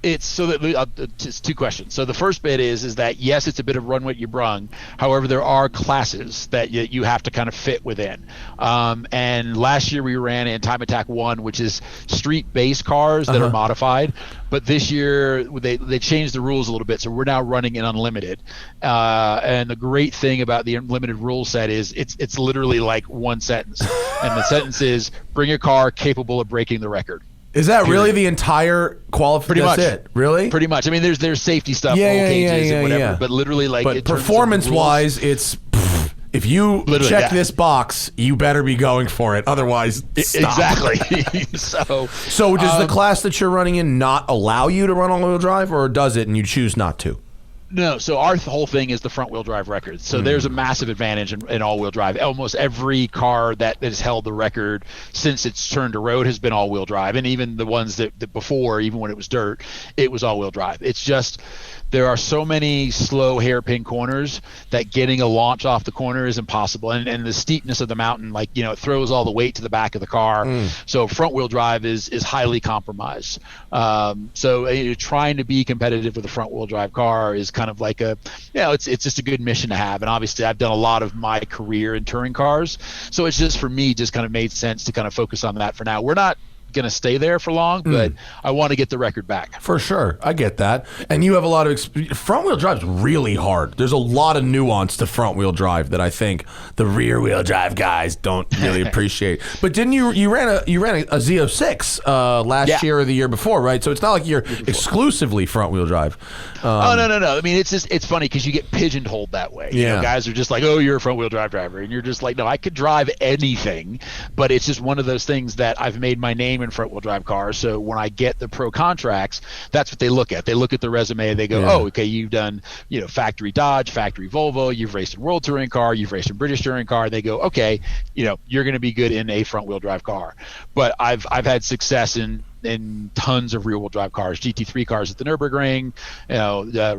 It's two questions. So the first bit is that yes, it's a bit of run what you brung. However, there are classes that you have to kind of fit within. And last year we ran in Time Attack 1, which is street base cars that are modified. But this year they changed the rules a little bit, so we're now running in Unlimited. And the great thing about the Unlimited rule set is it's literally like one sentence, and the sentence is bring a car capable of breaking the record. Is that really the entire qualification? Pretty much. That's it? Really? Pretty much. I mean, there's safety stuff, roll cages and whatever, but literally, like, but performance-wise, it's if you check this box, you better be going for it. Otherwise, stop. Exactly. So does the class that you're running in not allow you to run all-wheel drive, or does it and you choose not to? No, so our whole thing is the front wheel drive record. So there's a massive advantage in all wheel drive. Almost every car that has held the record since it's turned to road has been all wheel drive. And even the ones that before, even when it was dirt, it was all wheel drive. It's just there are so many slow hairpin corners that getting a launch off the corner is impossible. And the steepness of the mountain, like, it throws all the weight to the back of the car. So front wheel drive is highly compromised. So trying to be competitive with a front wheel drive car is kind of like it's just a good mission to have. And obviously I've done a lot of my career in touring cars. So it's just, for me, just kind of made sense to kind of focus on that for now. We're not going to stay there for long, but I want to get the record back. For sure. I get that. And you have a lot of front wheel drive is really hard. There's a lot of nuance to front wheel drive that I think the rear wheel drive guys don't really appreciate. But didn't you ran a Z06 last year or the year before, right? So it's not like you're exclusively front wheel drive. No. I mean, it's funny because you get pigeonholed that way. Guys are just like, oh, you're a front wheel drive driver, and you're just like, no, I could drive anything, but it's just one of those things that I've made my name in front wheel drive cars. So when I get the pro contracts, that's what they look at. They look at the resume. They go, oh, okay, you've done factory Dodge, factory Volvo, you've raced in World Touring Car, you've raced in British Touring Car. They go, okay, you're going to be good in a front wheel drive car. But I've had success in tons of rear wheel drive cars, GT3 cars at the Nürburgring,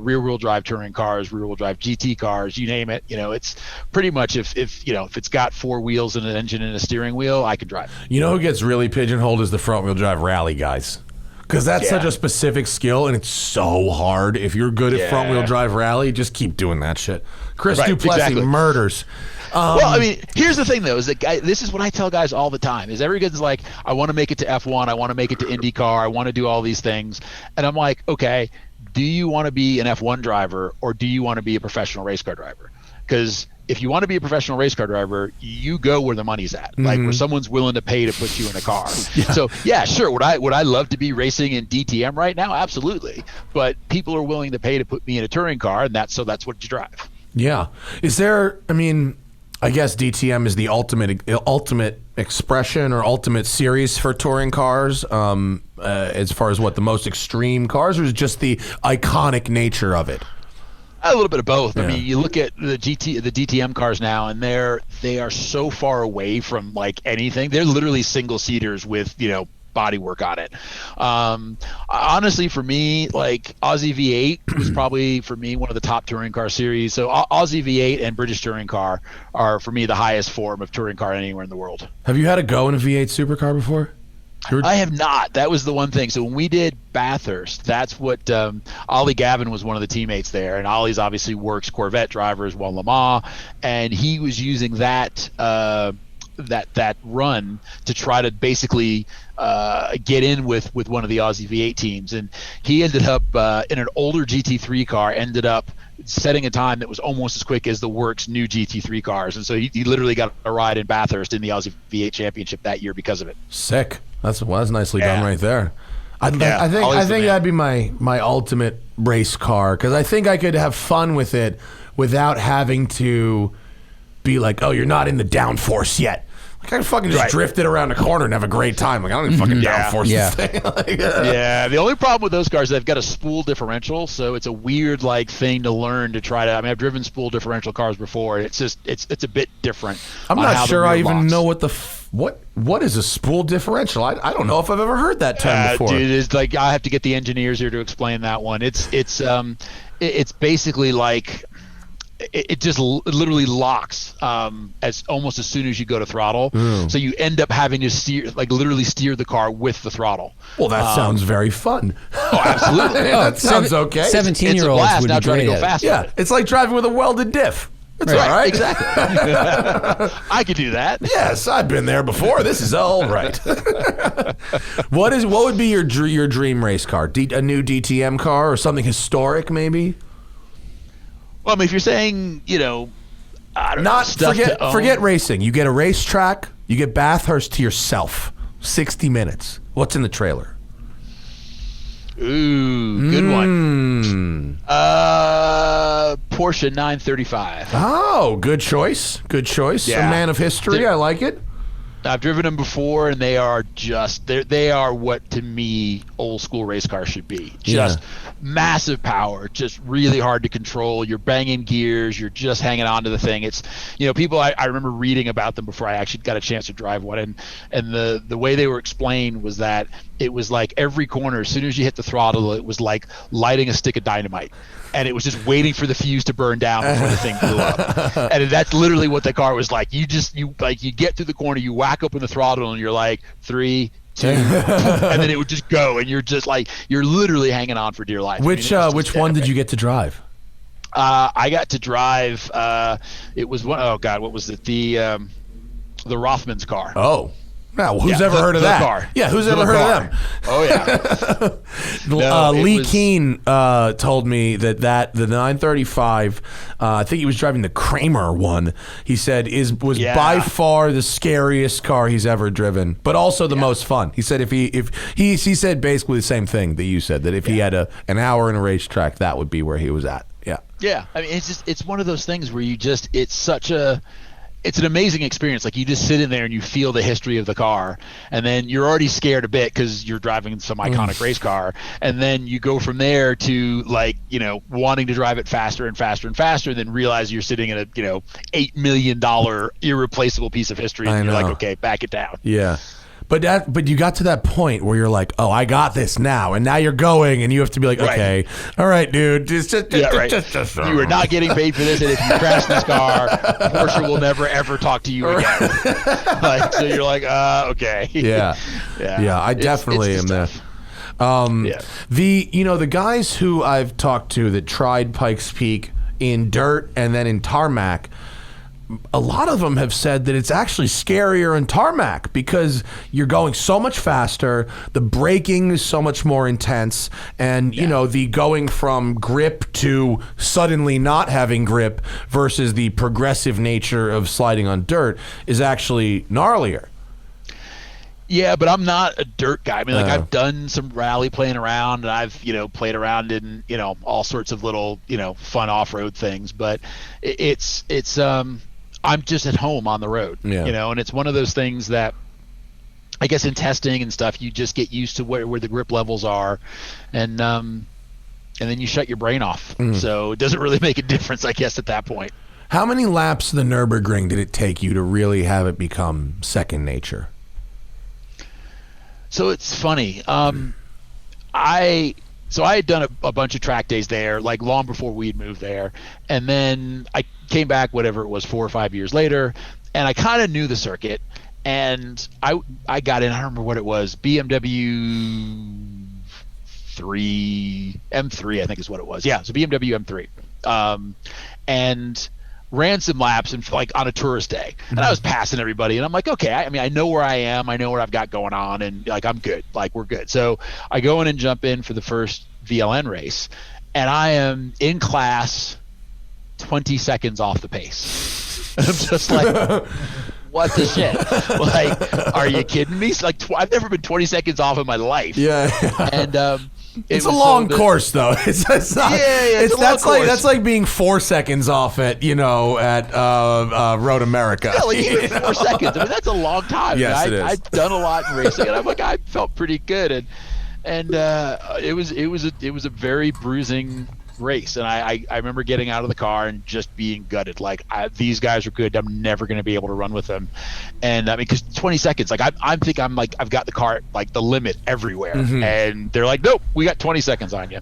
rear wheel drive touring cars, rear wheel drive GT cars, you name it. It's pretty much if it's got four wheels and an engine and a steering wheel, I can drive. Who gets really pigeonholed is the front wheel drive rally guys. Because that's such a specific skill, and it's so hard. If you're good at front wheel drive rally, just keep doing that shit. Chris Duplessis murders. Well, I mean, here's the thing, though, is that this is what I tell guys all the time, is everybody's like, I want to make it to F1, I want to make it to IndyCar, I want to do all these things. And I'm like, okay, do you want to be an F1 driver, or do you want to be a professional race car driver? Because if you want to be a professional race car driver, you go where the money's at, like where someone's willing to pay to put you in a car. So yeah, sure. Would I love to be racing in DTM right now? Absolutely. But people are willing to pay to put me in a touring car, and that's what you drive. Yeah. Is there, I guess DTM is the ultimate expression or ultimate series for touring cars, as far as what the most extreme cars, or is just the iconic nature of it? A little bit of both. Yeah. I mean, you look at the DTM cars now, and they are so far away from like anything. They're literally single seaters with bodywork on it. Honestly, for me, like Aussie V8 was probably for me one of the top touring car series. So Aussie V8 and British touring car are for me the highest form of touring car anywhere in the world. Have you had a go in a V8 supercar before? I have not. That was the one thing. So when we did Bathurst, that's what Ollie Gavin was one of the teammates there, and Ollie's obviously works Corvette drivers, well Le Mans, and he was using that run to try to basically get in with one of the Aussie V8 teams, and he ended up in an older GT3 car, ended up setting a time that was almost as quick as the Works new GT3 cars, and so he literally got a ride in Bathurst in the Aussie V8 Championship that year because of it. Sick. That's nicely done right there. I think that'd be my ultimate race car, because I think I could have fun with it without having to be like, oh, you're not in the downforce yet. Like, I fucking just drift it around the corner and have a great time. Like, I don't even fucking downforce this thing. Yeah, the only problem with those cars is they've got a spool differential, so it's a weird thing to learn to try to. I mean, I've driven spool differential cars before. It's just it's a bit different. I'm not sure I even know what what is a spool differential. I don't know if I've ever heard that term before. Dude, it's like I have to get the engineers here to explain that one. It's basically like. It just literally locks as soon as you go to throttle. So you end up having to literally steer the car with the throttle. Well, that sounds very fun. Oh, absolutely. That sounds okay. 17-year-olds would now be trying to great go at faster. Yeah, it's like driving with a welded diff. It's all right. Exactly. I could do that. Yes, I've been there before. This is all right. What would be your dream race car? A new DTM car or something historic, maybe? Well, I mean, if you're saying, I don't know, forget racing. You get a racetrack, you get Bathurst to yourself. 60 minutes. What's in the trailer? Ooh, good one. Porsche 935. Oh, good choice. Good choice. Yeah. A man of history. I like it. I've driven them before, and they are they are what to me old school race cars should be. Just massive power, just really hard to control. You're banging gears, you're just hanging on to the thing. It's people. I remember reading about them before I actually got a chance to drive one, and the way they were explained was that it was like every corner, as soon as you hit the throttle, it was like lighting a stick of dynamite. And it was just waiting for the fuse to burn down before the thing blew up. And that's literally what the car was like. You get through the corner, you whack open the throttle, and you're like 3, 2, and then it would just go, and you're just like you're literally hanging on for dear life. Which one did you get to drive? I got to drive. It was one. Oh God, what was it? The Rothman's car. Oh. Now, who's ever heard of that? Car. Yeah, who's ever heard of them? Oh yeah. Lee Keane told me that the 935. I think he was driving the Kramer one. He said was by far the scariest car he's ever driven, but also the most fun. He said if he said basically the same thing that you said, that if he had an hour in a racetrack, that would be where he was at. Yeah. Yeah. I mean, it's one of those things where it's an amazing experience. Like, you just sit in there and you feel the history of the car, and then you're already scared a bit because you're driving some iconic race car, and then you go from there to wanting to drive it faster and faster and faster, and then realize you're sitting in a $8 million irreplaceable piece of history, and you're like, okay, back it down. Yeah. But you got to that point where you're like, oh, I got this now, and now you're going, and you have to be like, okay, all right, dude, just you are not getting paid for this, and if you crash this car, Porsche will never ever talk to you again. So you're like, okay, yeah. I definitely am there. The guys who I've talked to that tried Pikes Peak in dirt and then in tarmac, a lot of them have said that it's actually scarier in tarmac because you're going so much faster, the braking is so much more intense, and the going from grip to suddenly not having grip versus the progressive nature of sliding on dirt is actually gnarlier. Yeah, but I'm not a dirt guy. I mean, I've done some rally playing around, and I've, played around in, all sorts of little, fun off-road things, but it's I'm just at home on the road, and it's one of those things that I guess in testing and stuff, you just get used to where the grip levels are. And and then you shut your brain off. So it doesn't really make a difference, I guess, at that point. How many laps of the Nürburgring did it take you to really have it become second nature? So it's funny. I had done a bunch of track days there, like long before we had moved there, and then I came back, whatever it was, 4 or 5 years later, and I kind of knew the circuit, and I got in. I don't remember what it was, BMW M3, I think is what it was. Yeah, so BMW M3, and ran some laps and like on a tourist day, and I was passing everybody, and I'm like, okay, I mean, I know where I am, I know what I've got going on, and like I'm good, like we're good. So I go in and jump in for the first VLN race, and I am in class 20 seconds off the pace. And I'm just like, what the shit? Like, are you kidding me? Like, I've never been 20 seconds off in my life. Yeah. And it's a long course, though. It's not. That's like being 4 seconds off at Road America. Yeah, like even 4 seconds. I mean, that's a long time. Yes, it is. I've done a lot in racing, and I'm like, I felt pretty good, and it was a very bruising race, and I remember getting out of the car and just being gutted. Like, these guys are good. I'm never going to be able to run with them. And I mean, because 20 seconds, like I'm thinking I'm like I've got the car like the limit everywhere, and they're like, nope, we got 20 seconds on you.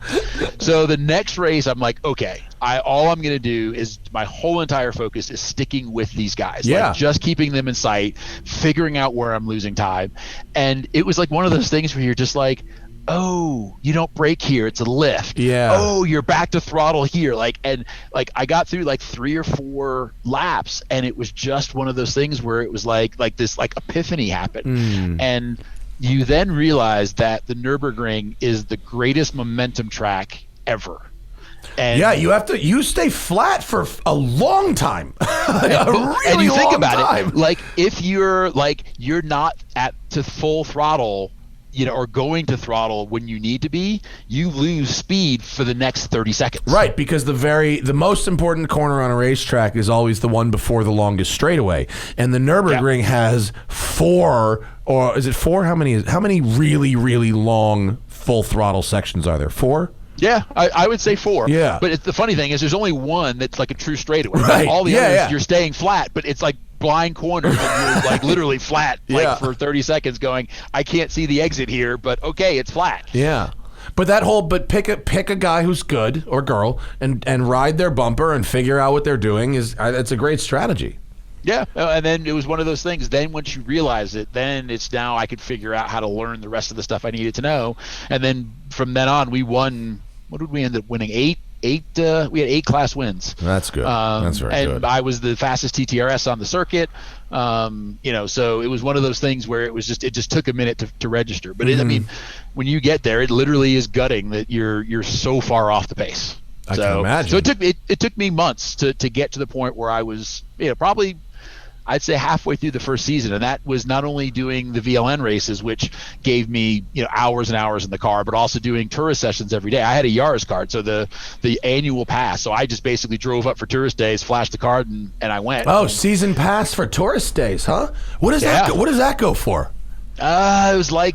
So the next race, I'm like, okay, all I'm going to do is my whole entire focus is sticking with these guys, like just keeping them in sight, figuring out where I'm losing time. And it was like one of those things where you're just like, oh, you don't brake here, it's a lift. Yeah. Oh, you're back to throttle here. Like, and like I got through like 3 or 4 laps, and it was just one of those things where it was like this like epiphany happened. And you then realize that the Nürburgring is the greatest momentum track ever. And yeah, you stay flat for a long time. And you think about it, like if you're not to full throttle, or going to throttle when you need to be, you lose speed for the next 30 seconds. Right, because the most important corner on a racetrack is always the one before the longest straightaway. And the Nürburgring has 4, or is it 4? How many really, really long full throttle sections are there? 4? Yeah, I would say 4. Yeah. But the funny thing is there's only one that's like a true straightaway. Right. All the others, you're staying flat, but it's like blind corners, and you're like literally flat for 30 seconds going, I can't see the exit here, but okay, it's flat. Yeah. But pick a guy who's good, or girl, and ride their bumper and figure out what they're doing it's a great strategy. Yeah, and then it was one of those things. Then once you realize it, then it's now I could figure out how to learn the rest of the stuff I needed to know. And then from then on, we won. What did we end up winning? 8. We had 8 class wins. That's good. That's very good. And I was the fastest TTRS on the circuit. So it was one of those things where it just took a minute to register. But I mean, when you get there, it literally is gutting that you're so far off the pace. I can imagine. So it took me months to get to the point where I was probably, I'd say, halfway through the first season, and that was not only doing the VLN races, which gave me hours and hours in the car, but also doing tourist sessions every day. I had a Yaris card, so the annual pass. So I just basically drove up for tourist days, flashed the card, and I went. Oh, season pass for tourist days, huh? What does that go for? It was like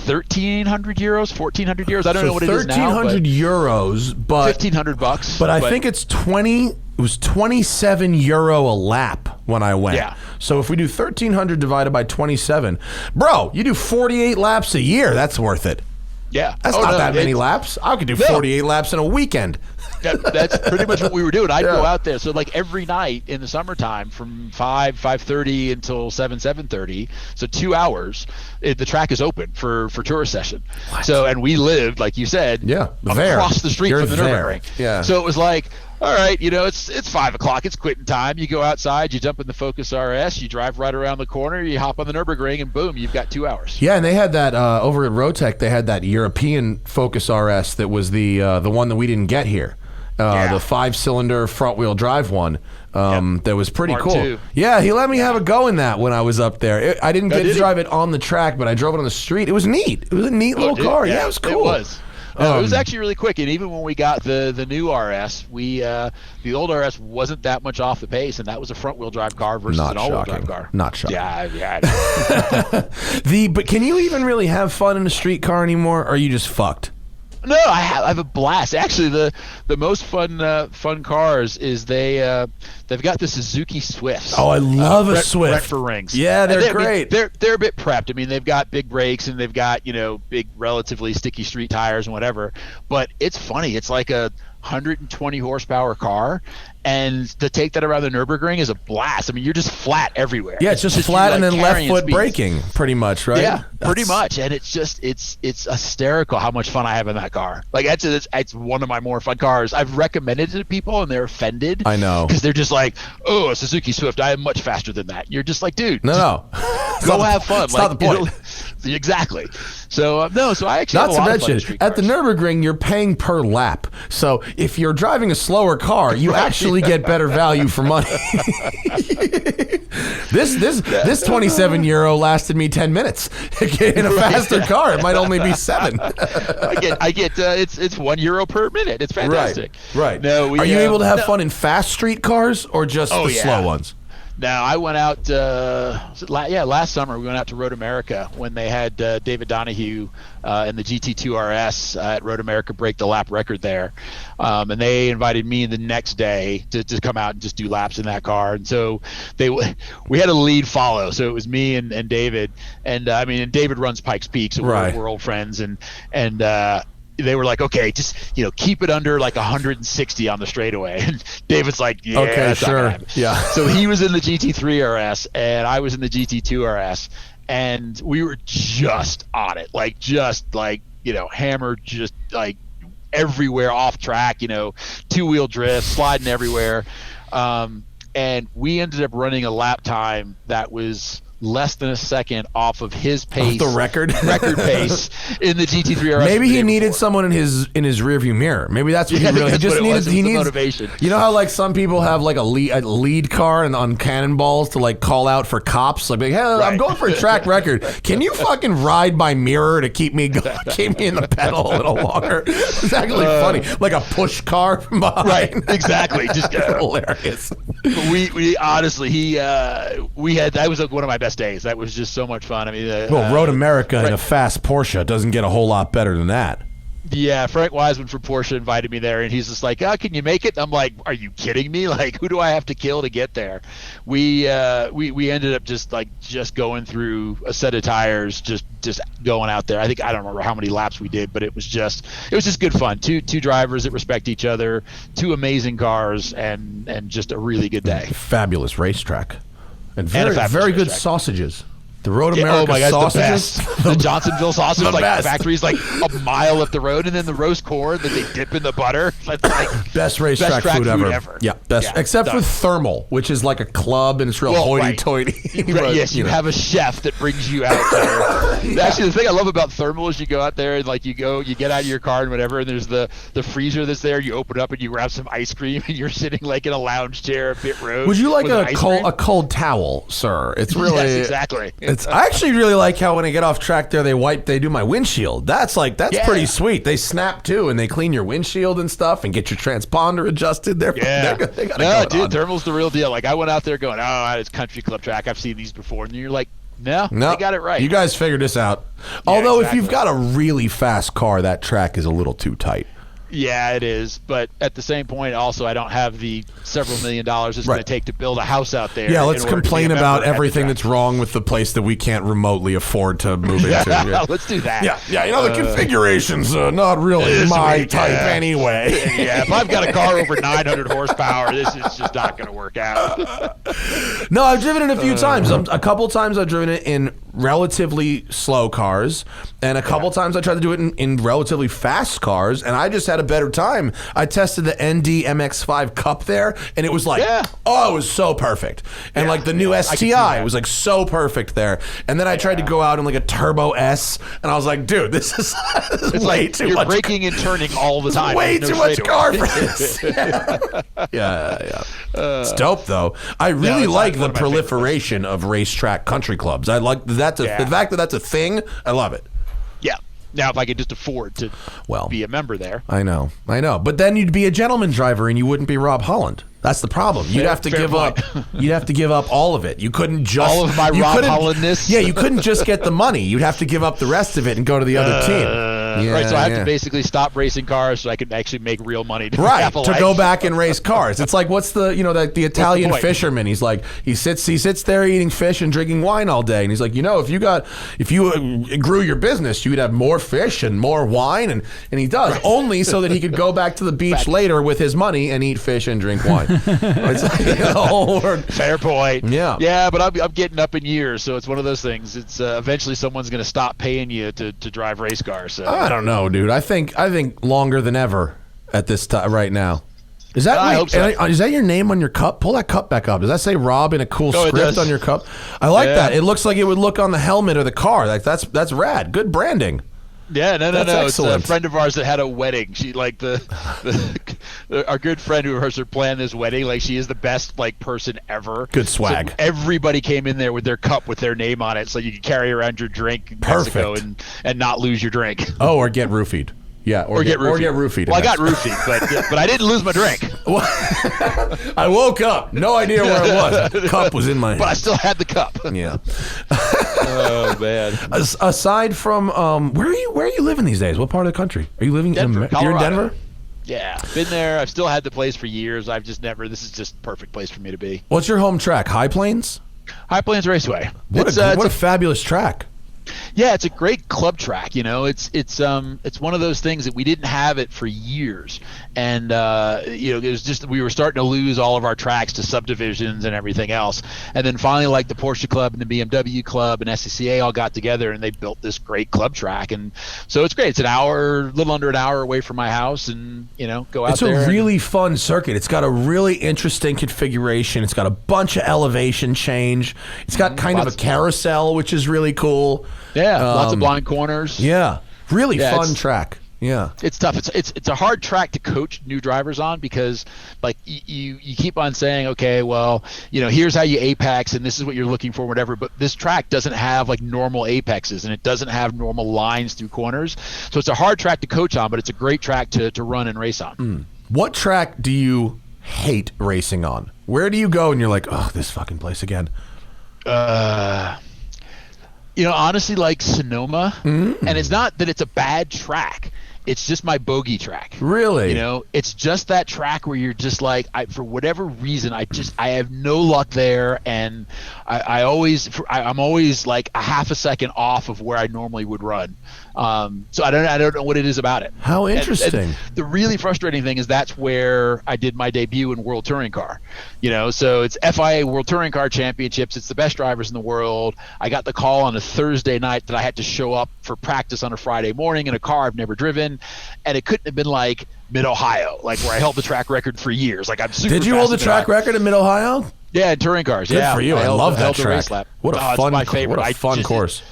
1,300 euros, 1,400 euros. I don't know what it is now. 1,300 euros, but $1,500. But I think it's 20. It was 27 euro a lap when I went. Yeah. So if we do 1,300 divided by 27, bro, you do 48 laps a year. That's worth it. Yeah. That's not that many laps. I could do 48 laps in a weekend. That's pretty much what we were doing. I'd go out there. So like every night in the summertime from 5:30 until 7:30. So 2 hours, the track is open for tourist session. What? So, and we lived, like you said, across the street from the Nürburgring. Yeah. So it was like, all right, it's 5 o'clock, it's quitting time. You go outside, you jump in the Focus RS, you drive right around the corner, you hop on the Nürburgring, and boom, you've got 2 hours. Yeah, and they had that over at Rotec. They had that European Focus RS that was the one that we didn't get here. The 5-cylinder front-wheel drive one. That was pretty Mark cool. II. Yeah, he let me have a go in that when I was up there. I didn't get to drive it on the track, but I drove it on the street. It was neat. It was a neat little car. Yeah, it was cool. It was. It was actually really quick, and even when we got the new RS, the old RS wasn't that much off the pace, and that was a front-wheel drive car versus an all-wheel drive car. Not shocking. Yeah. But can you even really have fun in a street car anymore, or are you just fucked? No, I have a blast. Actually, the most fun cars is they've got the Suzuki Swifts. Oh, I love a Swift. Wreck for rings. Yeah, they're great. I mean, they're a bit prepped. I mean, they've got big brakes and they've got big, relatively sticky street tires and whatever. But it's funny. It's like a 120 horsepower car, and to take that around the Nürburgring is a blast. I mean, you're just flat everywhere. Yeah, it's just flat and then left foot speeds. braking, pretty much, right? Yeah, pretty much. And it's hysterical how much fun I have in that car. Like it's one of my more fun cars. I've recommended it to people and they're offended. I know, because they're just like, oh, a Suzuki Swift, I am much faster than that. You're just like, dude, no, go have fun. It's not the point. Exactly. So so I actually not have a lot to of fun in mention street at the cars. Nürburgring you're paying per lap. So if you're driving a slower car, you actually get better value for money. This 27 euro lasted me 10 minutes. In a faster car, it might only be 7. I get it's €1 per minute. It's fantastic. Right. No, are you able to have fun in fast street cars or just the yeah. slow ones? Now, I went out, last summer we went out to Road America when they had David Donahue in the GT2 RS at Road America break the lap record there. And they invited me the next day to come out and just do laps in that car. And so we had a lead follow. So it was me and David. And and David runs Pikes Peak, so we're old friends. And they were like, okay, just keep it under like 160 on the straightaway. And David's like, yeah, okay, sure, yeah. So he was in the GT3 RS and I was in the GT2 RS, and we were just on it, hammered, just like everywhere off track, 2-wheel drift, sliding everywhere, and we ended up running a lap time that was less than a second off of his pace, the record pace in the GT3 RS. Maybe he needed someone in his rearview mirror. Maybe that's what he just needed. He needs motivation. You know how like some people have like a lead car and on cannonballs to like call out for cops, like, hey, I'm going for a track record. Can you fucking ride my mirror to keep me in the pedal a little longer? It's actually funny, like a push car from behind. Right, exactly. Just hilarious. We honestly, that was one of my best days. That was just so much fun. I mean, Road America in a fast Porsche doesn't get a whole lot better than that. Yeah, Frank Wiseman from Porsche invited me there, and he's just like, "Oh, can you make it?" And I'm like, "Are you kidding me? Like, who do I have to kill to get there?" We ended up just going through a set of tires, just going out there. I don't remember how many laps we did, but it was just good fun. Two drivers that respect each other, 2 amazing cars, and just a really good day. Fabulous racetrack. And very good sausages. The Road America sausages. The Johnsonville sausage, The like best. factories like a mile up the road, and then the roast corn that they dip in the butter. That's like best racetrack food ever. Yeah, best. Yeah, except for Thermal, which is like a club and it's real hoity-toity. Right, yes, you have a chef that brings you out there. Actually, the thing I love about Thermal is you go out there and like you get out of your car and whatever, and there's the freezer that's there. You open it up and you grab some ice cream, and you're sitting like in a lounge chair at Pit Road. Would you like a cold towel, sir? It's really yes, exactly. I actually really like how when I get off track there, they do my windshield. That's pretty sweet. They snap too, and they clean your windshield and stuff, and get your transponder adjusted. They got dude, Thermal's the real deal. Like I went out there going, oh, it's country club track. I've seen these before, and you're like, no, they got it right. You guys figured this out. Although if you've got a really fast car, that track is a little too tight. Yeah, it is. But at the same point, also, I don't have the several $1 million it's going to take to build a house out there. Yeah, let's complain about everything that's wrong with the place that we can't remotely afford to move into. Yeah. Let's do that. Yeah. The configuration's not really my type anyway. Yeah, if I've got a car over 900 horsepower, this is just not going to work out. No, I've driven it a few times. A couple times I've driven it in relatively slow cars, and a couple times I tried to do it in relatively fast cars, and I just had a better time. I tested the ND MX-5 Cup there, and it was like, it was so perfect. And like the new STI was like so perfect there. And then I tried to go out in like a Turbo S, and I was like, dude, this is way too much. You're braking and turning all the time. Way too much car for this. Yeah. It's dope though. I really like the proliferation of racetrack country clubs. I like the fact that that's a thing. I love it. Yeah. Now, if I could just afford to be a member there. I know. But then you'd be a gentleman driver and you wouldn't be Rob Holland. That's the problem. You'd have to give up. You'd have to give up all of it. You couldn't just all of my Rob Hollandness. Yeah, you couldn't just get the money. You'd have to give up the rest of it and go to the other team. no. Right, so I have to basically stop racing cars so I can actually make real money. To go back and race cars. It's like, what's the the Italian fisherman? He's like, he sits there eating fish and drinking wine all day, and he's like, if you grew your business, you would have more fish and more wine, and he does only so that he could go back to the beach later with his money and eat fish and drink wine. It's like, fair point. Yeah, but I'm getting up in years, so it's one of those things. It's eventually someone's going to stop paying you to drive race cars. So I don't know, dude. I think longer than ever at this time right now. Is that I hope so. Is that your name on your cup? Pull that cup back up. Does that say Rob in a cool script on your cup? I like that. It looks like it would look on the helmet of the car. Like that's rad. Good branding. Yeah, no. Excellent. It's a friend of ours that had a wedding. She our good friend who hers planned this wedding. Like, she is the best person ever. Good swag. So everybody came in there with their cup with their name on it, so you could carry around your drink in Mexico and not lose your drink. Oh, or get roofied. Yeah, or get roofied. Well, I got roofied, but I didn't lose my drink. I woke up, no idea where it was. The cup was in my hand. But I still had the cup. Yeah. Oh man. Aside from where are you living these days? What part of the country are you living? Denver, You're in Denver? Yeah, been there. I've still had the place for years. I've just never. This is just perfect place for me to be. What's your home track? High Plains? High Plains Raceway. What a fabulous track. Yeah, it's a great club track. It's one of those things that we didn't have it for years, and it was just we were starting to lose all of our tracks to subdivisions and everything else, and then finally, like the Porsche Club and the BMW Club and SCCA all got together and they built this great club track, and so it's great. It's a little under an hour away from my house, and go out there. It's a really fun circuit. It's got a really interesting configuration. It's got a bunch of elevation change. It's got kind of a carousel, which is really cool. Yeah, lots of blind corners. Yeah, really fun track. Yeah, it's tough. It's a hard track to coach new drivers on because you keep on saying, okay, well, here's how you apex and this is what you're looking for, whatever. But this track doesn't have normal apexes and it doesn't have normal lines through corners, so it's a hard track to coach on. But it's a great track to run and race on. What track do you hate racing on? Where do you go and you're like, oh, this fucking place again? Honestly, like Sonoma, and it's not that it's a bad track. It's just my bogey track. Really? It's just that track where you're just like, for whatever reason, I have no luck there, and I'm always like a half a second off of where I normally would run. So I don't know what it is about it. How interesting. And the really frustrating thing is that's where I did my debut in World Touring Car. So it's FIA World Touring Car Championships. It's the best drivers in the world. I got the call on a Thursday night that I had to show up for practice on a Friday morning in a car I've never driven, and it couldn't have been like Mid-Ohio, where I held the track record for years. I'm super. Did you hold the track record in Mid-Ohio? Yeah, in touring cars. Good for you. I love that track. What a fun, my favorite. What a fun course.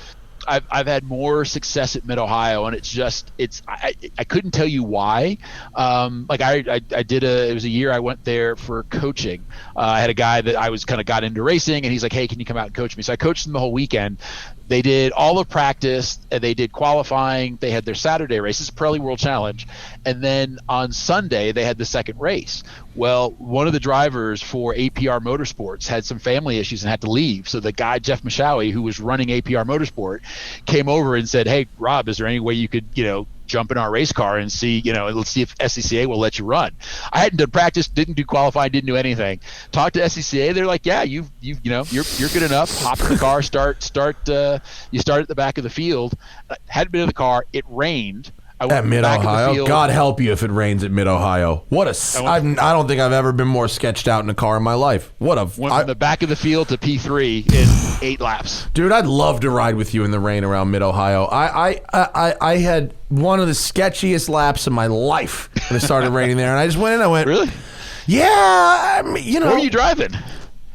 I've had more success at Mid-Ohio, and I couldn't tell you why. It was a year I went there for coaching. I had a guy that I was kind of got into racing, and he's like, hey, can you come out and coach me? So I coached them the whole weekend. They did all of practice, and they did qualifying. They had their Saturday race. This is Pirelli World Challenge. And then on Sunday, they had the second race. Well, one of the drivers for APR Motorsports had some family issues and had to leave. So the guy, Jeff Mashawi, who was running APR Motorsport, came over and said, hey, Rob, is there any way you could, jump in our race car and see, let's see if SCCA will let you run. I hadn't done practice, didn't do qualifying, didn't do anything. Talked to SCCA, they're like, yeah, you're good enough. Hop in the car, you start at the back of the field. Hadn't been in the car. It rained. At Mid-Ohio? God help you if it rains at Mid-Ohio. I don't think I've ever been more sketched out in a car in my life. Went from the back of the field to P3 in 8 laps. Dude, I'd love to ride with you in the rain around Mid-Ohio. I had one of the sketchiest laps of my life when it started raining there, and I just went in. I went, really? Yeah, Where were you driving?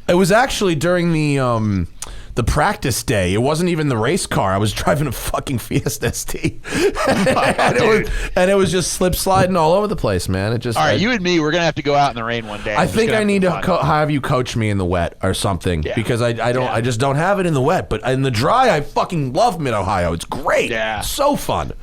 It was actually during the practice day. It wasn't even the race car. I was driving a fucking Fiesta ST. and it was just slip sliding all over the place, man. All right, you and me, we're going to have to go out in the rain one day. I think I need to have you coach me in the wet or something, because I just don't have it in the wet. But in the dry, I fucking love Mid-Ohio. It's great. Yeah. So fun.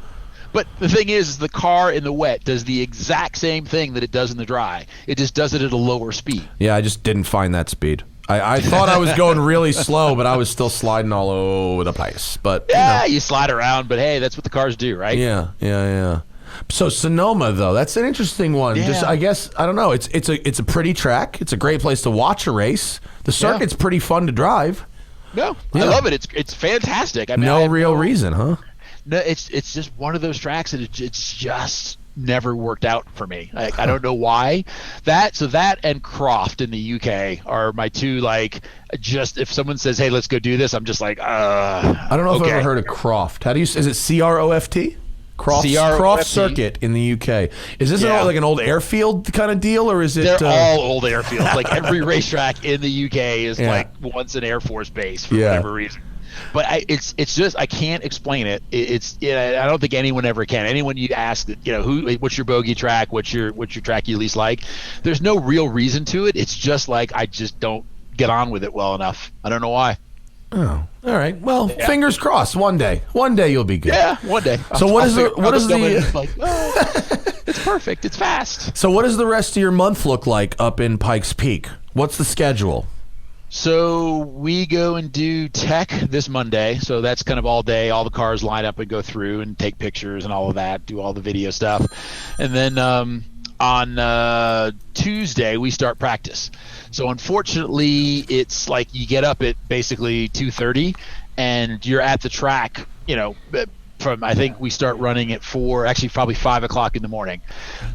But the thing is the car in the wet does the exact same thing that it does in the dry. It just does it at a lower speed. Yeah, I just didn't find that speed. I thought I was going really slow, but I was still sliding all over the place. But yeah, you slide around, but hey, that's what the cars do, right? Yeah. So Sonoma, though, that's an interesting one. Yeah. Just, I guess, I don't know. It's a pretty track. It's a great place to watch a race. The circuit's pretty fun to drive. No, I love it. It's fantastic. I mean, no real reason, huh? No, it's just one of those tracks that it's just never worked out for me. Like, I don't know why. That and Croft in the UK are my two, like, just if someone says, hey, let's go do this, I'm just like, I don't know if I've ever heard of Croft. How do you, is it CROFT? Croft Circuit in the UK. Is this like an old airfield kind of deal, or is it? They're all old airfields. Like every racetrack in the UK is like once an Air Force base for whatever reason. But it's just I can't explain it. I don't think anyone ever can. Anyone you ask that, what's your bogey track? What's your track you least like? There's no real reason to it. It's just like I just don't get on with it well enough. I don't know why. Oh, all right. Well, fingers crossed. One day you'll be good. Yeah, one day. So what is the like? Oh, it's perfect. It's fast. So what does the rest of your month look like up in Pikes Peak? What's the schedule? So we go and do tech this Monday. So that's kind of all day. All the cars line up and go through and take pictures and all of that. Do all the video stuff, and then on Tuesday we start practice. So unfortunately, it's like you get up at basically 2:30, and you're at the track. From I think we start running at probably 5 o'clock in the morning.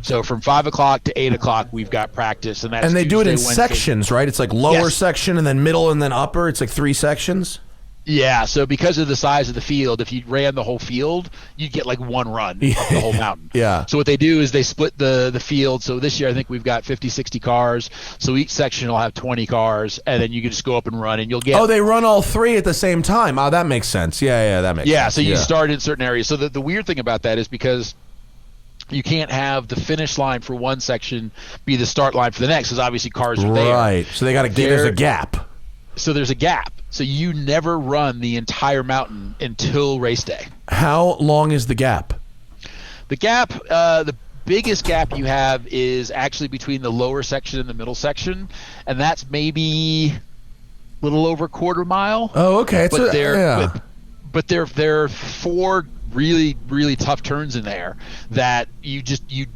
So from 5 o'clock to 8 o'clock, we've got practice, and that's and they Tuesday, do it in Wednesday. sections, right? It's like lower section and then middle and then upper. It's like 3 sections. Yeah, so because of the size of the field, if you ran the whole field, you'd get like one run up the whole mountain. Yeah. So what they do is they split the field. So this year I think we've got 50, 60 cars. So each section will have 20 cars, and then you can just go up and run, and you'll get... Oh, they run all 3 at the same time. Oh, that makes sense. Yeah, that makes sense. Yeah, so you start in certain areas. So the weird thing about that is because you can't have the finish line for one section be the start line for the next, because obviously cars are there. Right, so they got to get... There's a gap. So there's a gap. So you never run the entire mountain until race day. How long is the gap? The gap, the biggest gap you have is actually between the lower section and the middle section, and that's maybe a little over a quarter mile. Oh, okay. But there are 4 really, really tough turns in there that you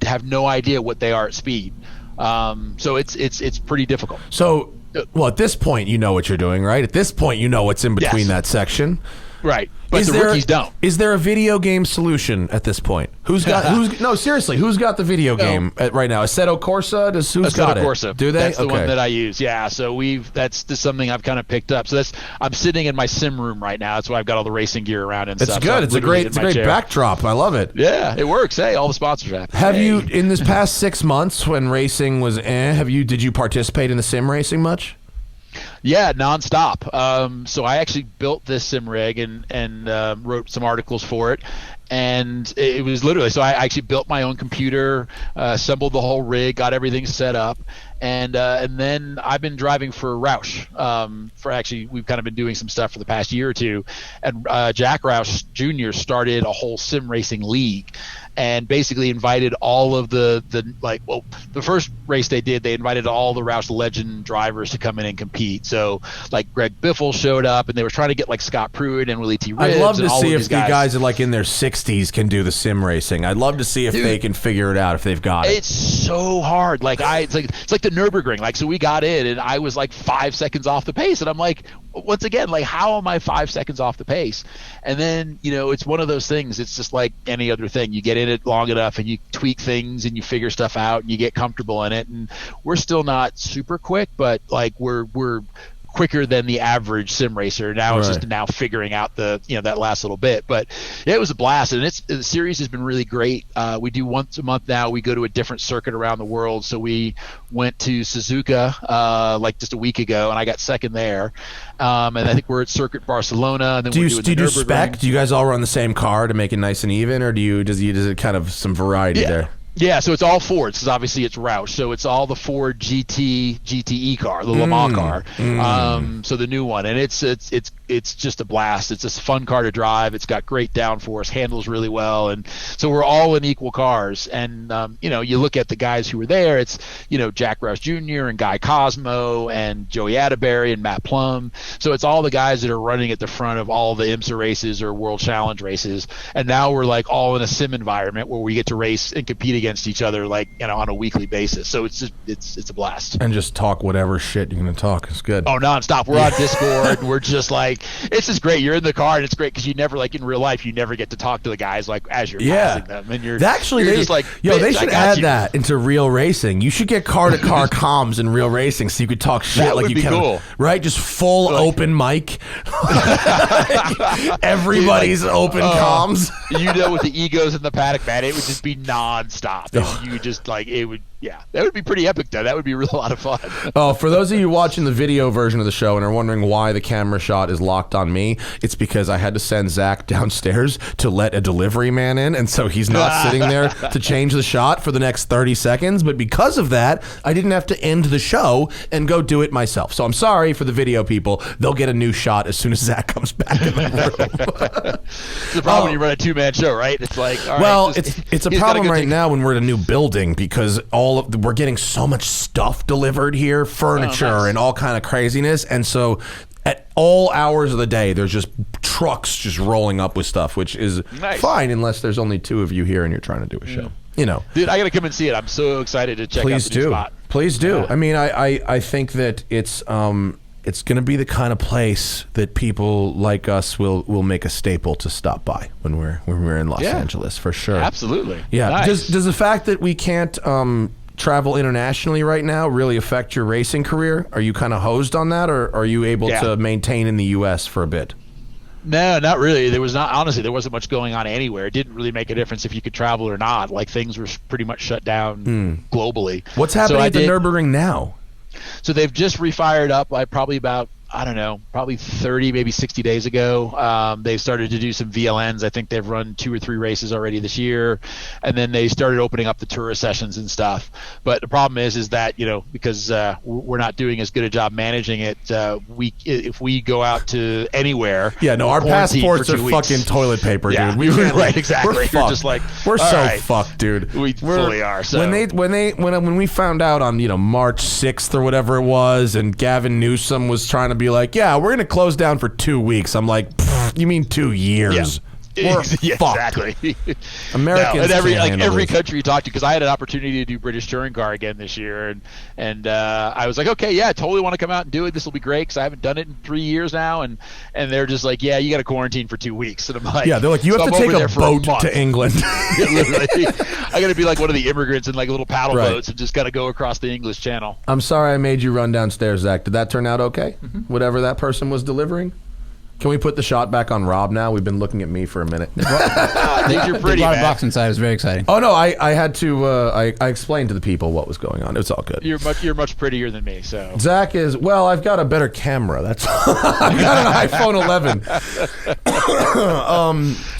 have no idea what they are at speed. So it's pretty difficult. So... Well, at this point, you know what you're doing, right? At this point, you know what's in between that section. Right. But the rookies don't. Is there a video game solution at this point? No, seriously, who's got the video game right now? Assetto Corsa? Who's got it? Corsa. Do they? That's the one that I use. Yeah. So that's something I've kind of picked up. So I'm sitting in my sim room right now. That's why I've got all the racing gear around and stuff. It's good. So it's a great backdrop. I love it. Yeah, it works. Hey, all the sponsors have. Have you, in this past 6 months when racing was did you participate in the sim racing much? Yeah, nonstop. So I actually built this sim rig and wrote some articles for it. And it was literally, so I actually built my own computer, assembled the whole rig, got everything set up. And then I've been driving for Roush. We've kind of been doing some stuff for the past year or two. And Jack Roush Jr. started a whole sim racing league, and basically invited all of the first race they did, they invited all the Roush Legend drivers to come in and compete. So like Greg Biffle showed up, and they were trying to get like Scott Pruitt and Willie T. Ribbs. I'd love to and all see of if the guys are like in their 60s can do the sim racing. I'd love to see if they can figure it out, if they've got it. It's so hard. It's like the Nürburgring. Like, so we got in, and I was like 5 seconds off the pace, and I'm like, once again, like, how am I 5 seconds off the pace? And then, it's one of those things. It's just like any other thing. You get in it long enough, and you tweak things, and you figure stuff out, and you get comfortable in it. And we're still not super quick, but like we're quicker than the average sim racer. Now it's just now figuring out that last little bit. But yeah, it was a blast, and the series has been really great. We do once a month now. We go to a different circuit around the world. So we went to Suzuka like just a week ago, and I got second there. And I think we're at Circuit Barcelona. And then do you do spec? Do you guys all run the same car to make it nice and even, or does it kind of some variety there? Yeah, so it's all Fords because obviously it's Roush. So it's all the Ford GTE car, the Le Mans car. So the new one, and it's just a blast. It's a fun car to drive. It's got great downforce, handles really well, and so we're all in equal cars. And you look at the guys who were there. It's Jack Roush Jr. and Guy Cosmo and Joey Atterbury and Matt Plum. So it's all the guys that are running at the front of all the IMSA races or World Challenge races. And now we're like all in a sim environment where we get to race and compete against each other on a weekly basis. So it's a blast. And just talk whatever shit you're gonna talk. It's good. Oh, nonstop. We're on Discord and we're just like, it's just great. You're in the car and it's great because you never, like in real life, you never get to talk to the guys like as you're passing them. And you're just like, they should add that into real racing. You should get car-to-car comms in real racing so you could talk shit that like would you be can. Cool. Right? Just full open mic. Everybody's open comms. With the egos in the paddock, man, it would just be nonstop. And you just it would. Yeah, that would be pretty epic, though. That would be a lot of fun. Oh, for those of you watching the video version of the show and are wondering why the camera shot is locked on me, it's because I had to send Zach downstairs to let a delivery man in, and so he's not sitting there to change the shot for the next 30 seconds. But because of that, I didn't have to end the show and go do it myself. So I'm sorry for the video people. They'll get a new shot as soon as Zach comes back in the room. It's the problem when you run a two-man show, right? It's like, all right, it's a problem right now when we're at a new building because we're getting so much stuff delivered here, furniture and all kind of craziness, and so at all hours of the day there's just trucks just rolling up with stuff, which is fine unless there's only two of you here and you're trying to do a show. Dude, I gotta come and see it. I'm so excited to check out the new spot. Please do. Yeah. I mean, I think that it's going to be the kind of place that people like us will make a staple to stop by when we're in Los Angeles, for sure. Absolutely. Yeah. Nice. Does the fact that we can't travel internationally right now really affect your racing career? Are you kind of hosed on that, or are you able to maintain in the U.S. for a bit? No, not really. There wasn't much going on anywhere. It didn't really make a difference if you could travel or not. Like, things were pretty much shut down globally. What's happening at the Nürburgring now? So they've just refired up probably about, I don't know, probably 30, maybe 60 days ago. They've started to do some VLNs. I think they've run 2 or 3 races already this year. And then they started opening up the tourist sessions and stuff. But the problem is that, because we're not doing as good a job managing it, if we go out to anywhere. Yeah, no, our passports are fucking toilet paper, dude. Right, exactly. We're You're just like, we're so fucked, dude. We fully are. So. When we found out on, March 6th or whatever it was, and Gavin Newsom was trying to be like, yeah, we're going to close down for 2 weeks. I'm like, you mean 2 years? Yeah. We're fucked. Exactly. Americans every country you talk to, because I had an opportunity to do British Touring Car again this year, and I was like, okay, yeah, I totally want to come out and do it. This will be great because I haven't done it in 3 years now, and they're just like, yeah, you got to quarantine for 2 weeks, and I'm like, yeah, they're like, you have to take a boat to England. Literally, I got to be like one of the immigrants in like little paddle boats and just got to go across the English Channel. I'm sorry I made you run downstairs, Zach. Did that turn out okay? Whatever that person was delivering. Can we put the shot back on Rob now? We've been looking at me for a minute. I think you're pretty, man. A box inside. It was very exciting. Oh, no, I had to, I explained to the people what was going on. It's all good. You're much prettier than me, so. Zach is, well, I've got a better camera. That's I've got an iPhone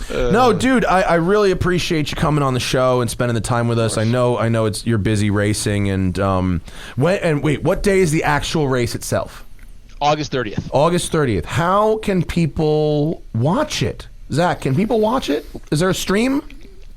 11. No, dude, I really appreciate you coming on the show and spending the time with us. I know you're busy racing, and wait, what day is the actual race itself? August 30th. August 30th. How can people watch it? Zach, can people watch it? Is there a stream?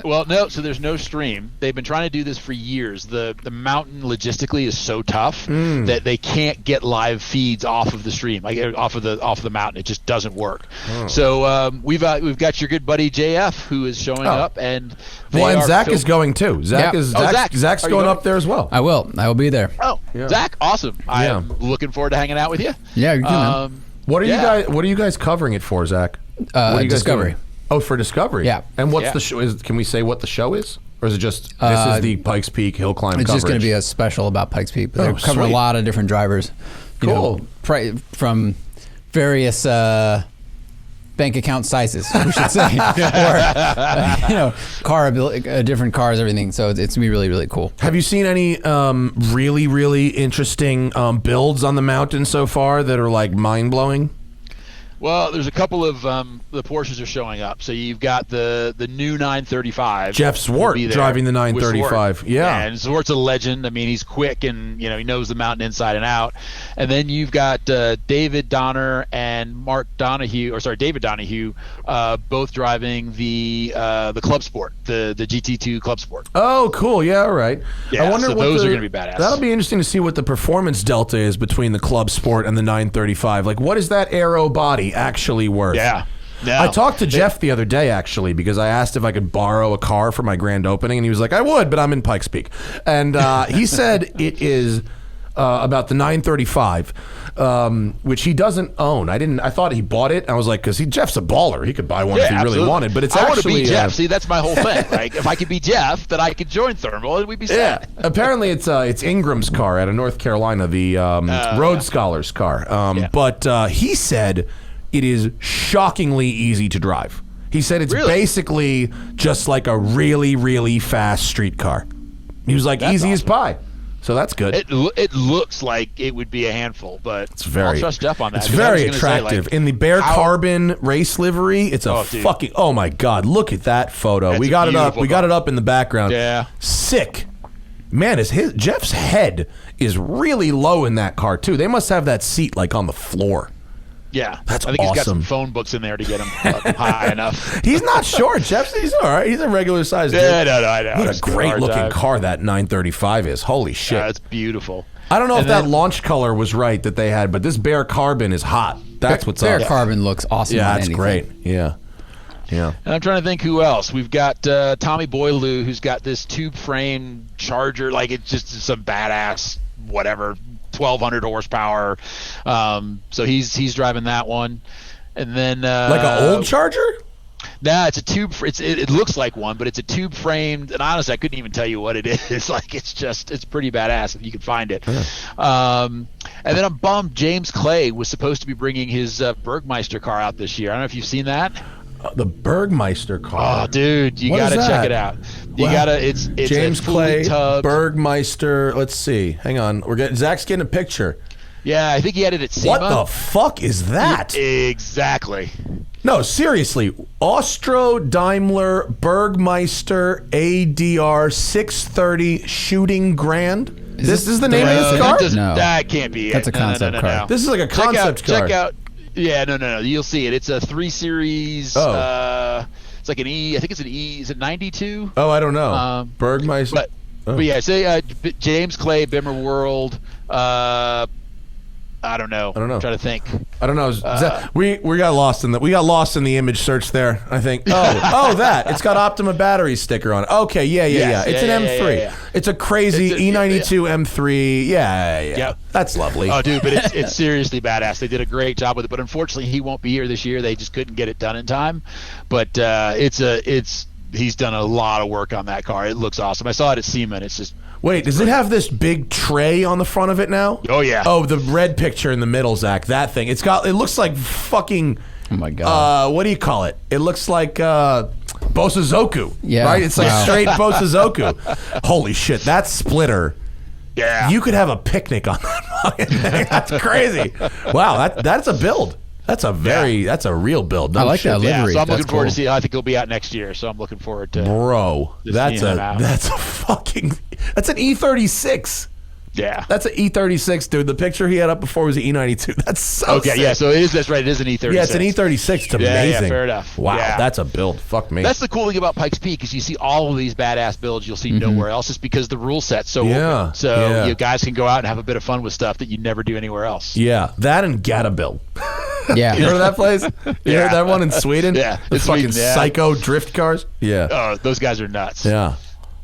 Well, no. So there's no stream. They've been trying to do this for years. The mountain logistically is so tough that they can't get live feeds off of the stream, like off of the mountain. It just doesn't work. So we've got your good buddy JF who is showing up, and Zach is going too. Zach's going up there as well. I will be there. Oh, yeah. Zach, awesome! I'm looking forward to hanging out with you. Yeah, you can. What are you guys covering it for, Zach? Discovery. Oh, for Discovery. Yeah. And what's the show? Can we say what the show is, or is it just this is the Pikes Peak Hill Climb? It's coverage? Just going to be a special about Pikes Peak. They're covering a lot of different drivers. Cool. From various bank account sizes, we should say, or different cars, everything. So it's going to be really, really cool. Have you seen any really, really interesting builds on the mountain so far that are like mind blowing? Well, there's a couple of the Porsches are showing up. So you've got the new 935. Jeff Zwart driving the 935. Yeah. And Zwart's a legend. I mean, he's quick and he knows the mountain inside and out. And then you've got David Donner and David Donahue, both driving the Club Sport, the GT2 Club Sport. Oh, cool. Yeah, all right. Yeah, I wonder so what those are going to be badass. That'll be interesting to see what the performance delta is between the Club Sport and the 935. Like, what is that aero body actually worth? Yeah. No. I talked to Jeff the other day, actually, because I asked if I could borrow a car for my grand opening, and he was like, I would, but I'm in Pikes Peak. And he said it is about the 935, which he doesn't own. I thought he bought it. I was like, because Jeff's a baller. He could buy one if he really wanted. But it's I actually... want to be Jeff. See, that's my whole thing. Like, if I could be Jeff, then I could join Thermal, and we'd be set. Yeah. Apparently, it's Ingram's car out of North Carolina, the Road Scholars car. But he said it is shockingly easy to drive. He said it's basically just like a really, really fast street car. He was like, that's easy as pie. So that's good. It looks like it would be a handful, but I'll trust Jeff on that. It's very attractive. In the Bear Carbon race livery, it's a fucking... Oh, my God. Look at that photo. We got it up. We got it up in the background. Yeah. Sick. Man, Jeff's head is really low in that car, too. They must have that seat, like, on the floor. Yeah, that's I think awesome. He's got some phone books in there to get him up high enough. He's not short, Jeff. He's all right. He's a regular size dude. Yeah, no, I know. What a great looking car that 935 is. Holy shit. Yeah, it's beautiful. I don't know if that launch color was right that they had, but this Bear Carbon is hot. That's what's up. Bear Carbon looks awesome. Yeah, that's great. Yeah. Yeah. And I'm trying to think who else. We've got Tommy Boylou, who's got this tube frame Charger, like it's just some badass whatever 1,200 horsepower. So he's driving that one, and then like an old Charger. Nah, it's a tube. It looks like one, but it's a tube framed. And honestly, I couldn't even tell you what it is. Like it's pretty badass if you can find it. And then I'm bummed. James Clay was supposed to be bringing his Bergmeister car out this year. I don't know if you've seen that. The Bergmeister car. Oh, dude, you got to check it out. You gotta. It's James a Clay, tubbed. Bergmeister. Let's see. Hang on. Zach's getting a picture. Yeah, I think he had it at SEMA. What the fuck is that? Exactly. No, seriously. Austro Daimler Bergmeister ADR 630 Shooting Grand. This is the name of this car? No. That can't be it. That's a concept car. No. This is like a concept car. Check out. Yeah, no. You'll see it. It's a 3 Series. It's like an E. I think it's an E. Is it 92? Oh, I don't know. Bergmeister. But yeah, say James Clay, Bimmer World. I don't know. I'm trying to think. I don't know. We got lost in the image search there, I think. That. It's got Optima battery sticker on it. Okay, yeah. It's an M3. Yeah. It's a crazy E92 M3. Yeah. That's lovely. Oh, dude, but it's seriously badass. They did a great job with it, but unfortunately he won't be here this year. They just couldn't get it done in time. But he's done a lot of work on that car. It looks awesome. I saw it at SEMA, and it's just... Wait, does it have this big tray on the front of it now? Oh, yeah. Oh, the red picture in the middle, Zach. That thing. It looks like fucking... Oh, my God. What do you call it? It looks like Bosazoku. Yeah. Right? It's like straight Bosazoku. Holy shit. That splitter. Yeah. You could have a picnic on that fucking thing. That's crazy. Wow, that's a build. That's a real build. I like that livery. So I'm looking forward to see. I think he'll be out next year. So I'm looking forward to. Bro, that's an E36. Yeah, that's an E36, dude. The picture he had up before was an E92. That's so okay. Sick. Yeah, so it is. That's right. It is an E36. Yeah, it's an E36. It's amazing. Yeah, fair enough. Wow, yeah. That's a build. Fuck me. That's the cool thing about Pikes Peak is you see all of these badass builds you'll see nowhere else. It's because the rule set's so open. So you guys can go out and have a bit of fun with stuff that you never do anywhere else. Yeah, that and Gatabil. Yeah. You heard of that place? You heard that one in Sweden? Yeah. The fucking psycho drift cars? Yeah. Oh, those guys are nuts. Yeah.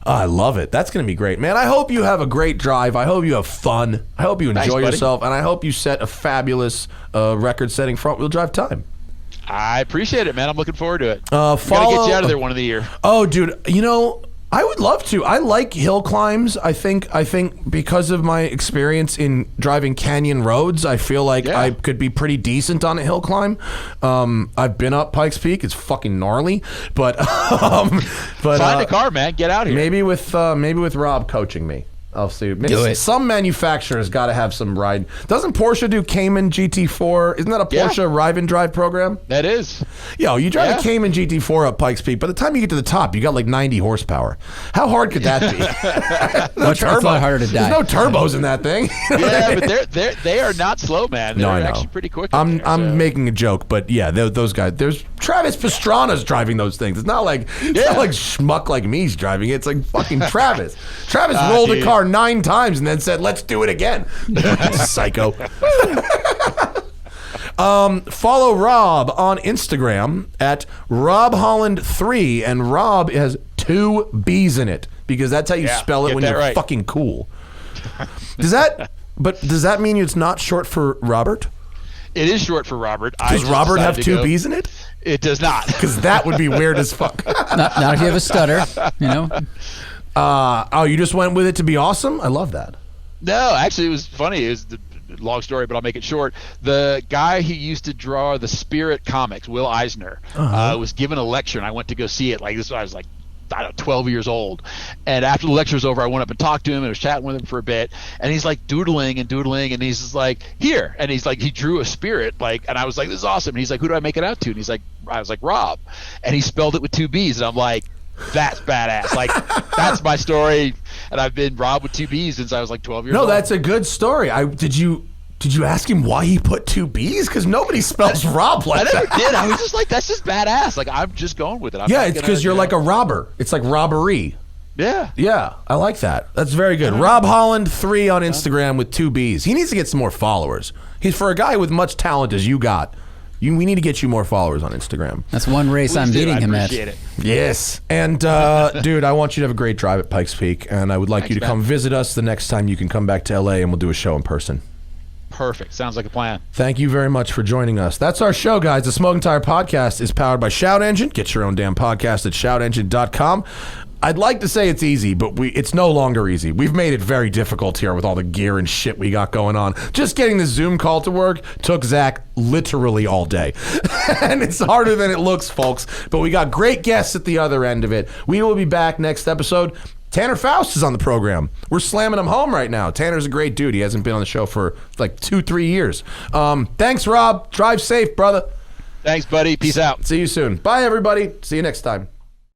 Oh, I love it. That's going to be great. Man, I hope you have a great drive. I hope you have fun. I hope you enjoy yourself. And I hope you set a fabulous record-setting front-wheel drive time. I appreciate it, man. I'm looking forward to it. Gotta get you out of there one of the year. Oh, dude. You know, I would love to. I like hill climbs. I think because of my experience in driving canyon roads, I feel like I could be pretty decent on a hill climb. I've been up Pikes Peak. It's fucking gnarly, but find a car, man. Get out here. Maybe with Rob coaching me. I'll see. Maybe Do it. Some manufacturers got to have some ride. Doesn't Porsche do Cayman GT4? Isn't that a Porsche ride and drive program? That is. Yo, you drive a Cayman GT4 up Pikes Peak. By the time you get to the top, you got like 90 horsepower. How hard could that be? It's a lot harder to die. There's no turbos in that thing. But they are not slow, man. They're actually pretty quick. I'm making a joke, but yeah, those guys. There's Travis Pastrana's driving those things. It's not like schmuck like me's driving it. It's like fucking Travis. Travis rolled a car 9 times and then said, "Let's do it again." Psycho. Follow Rob on Instagram at Rob Holland 3, and Rob has 2 B's in it because that's how you spell it when you're fucking cool. Does that mean it's not short for Robert? It is short for Robert. Does Robert have 2 B's in it? It does not. Because that would be weird as fuck. Not if you have a stutter, you know. You just went with it to be awesome? I love that. No, actually, it was funny. It was the long story, but I'll make it short. The guy who used to draw the Spirit comics, Will Eisner, was given a lecture, and I went to go see it. Like this, I was like, I don't know, 12 years old. And after the lecture was over, I went up and talked to him and was chatting with him for a bit. And he's like doodling, and he's just like, here. And he's like, he drew a spirit, and I was like, this is awesome. And he's like, who do I make it out to? And he's like, I was like, Rob. And he spelled it with 2 B's. And I'm like, that's badass. Like, that's my story. And I've been Rob with 2 B's since I was like 12 years old. No, that's a good story. Did you ask him why he put 2 B's? Because nobody spells Rob like that. I never did. I was just like, that's just badass. Like, I'm just going with it. It's because you're like a robber. It's like robbery. Yeah. Yeah, I like that. That's very good. Rob Holland 3 on Instagram with 2 B's. He needs to get some more followers. He's for a guy with much talent as you got. We need to get you more followers on Instagram. That's one race I'm beating him at. It. Yes. And, dude, I want you to have a great drive at Pikes Peak, and I would like you to come visit us the next time you can come back to LA, and we'll do a show in person. Perfect. Sounds like a plan. Thank you very much for joining us. That's our show, guys. The Smoking Tire Podcast is powered by Shout Engine. Get your own damn podcast at shoutengine.com. I'd like to say it's easy, but it's no longer easy. We've made it very difficult here with all the gear and shit we got going on. Just getting the Zoom call to work took Zach literally all day. And it's harder than it looks, folks. But we got great guests at the other end of it. We will be back next episode. Tanner Faust is on the program. We're slamming him home right now. Tanner's a great dude. He hasn't been on the show for like 2-3 years. Thanks, Rob. Drive safe, brother. Thanks, buddy. Peace out. See you soon. Bye, everybody. See you next time.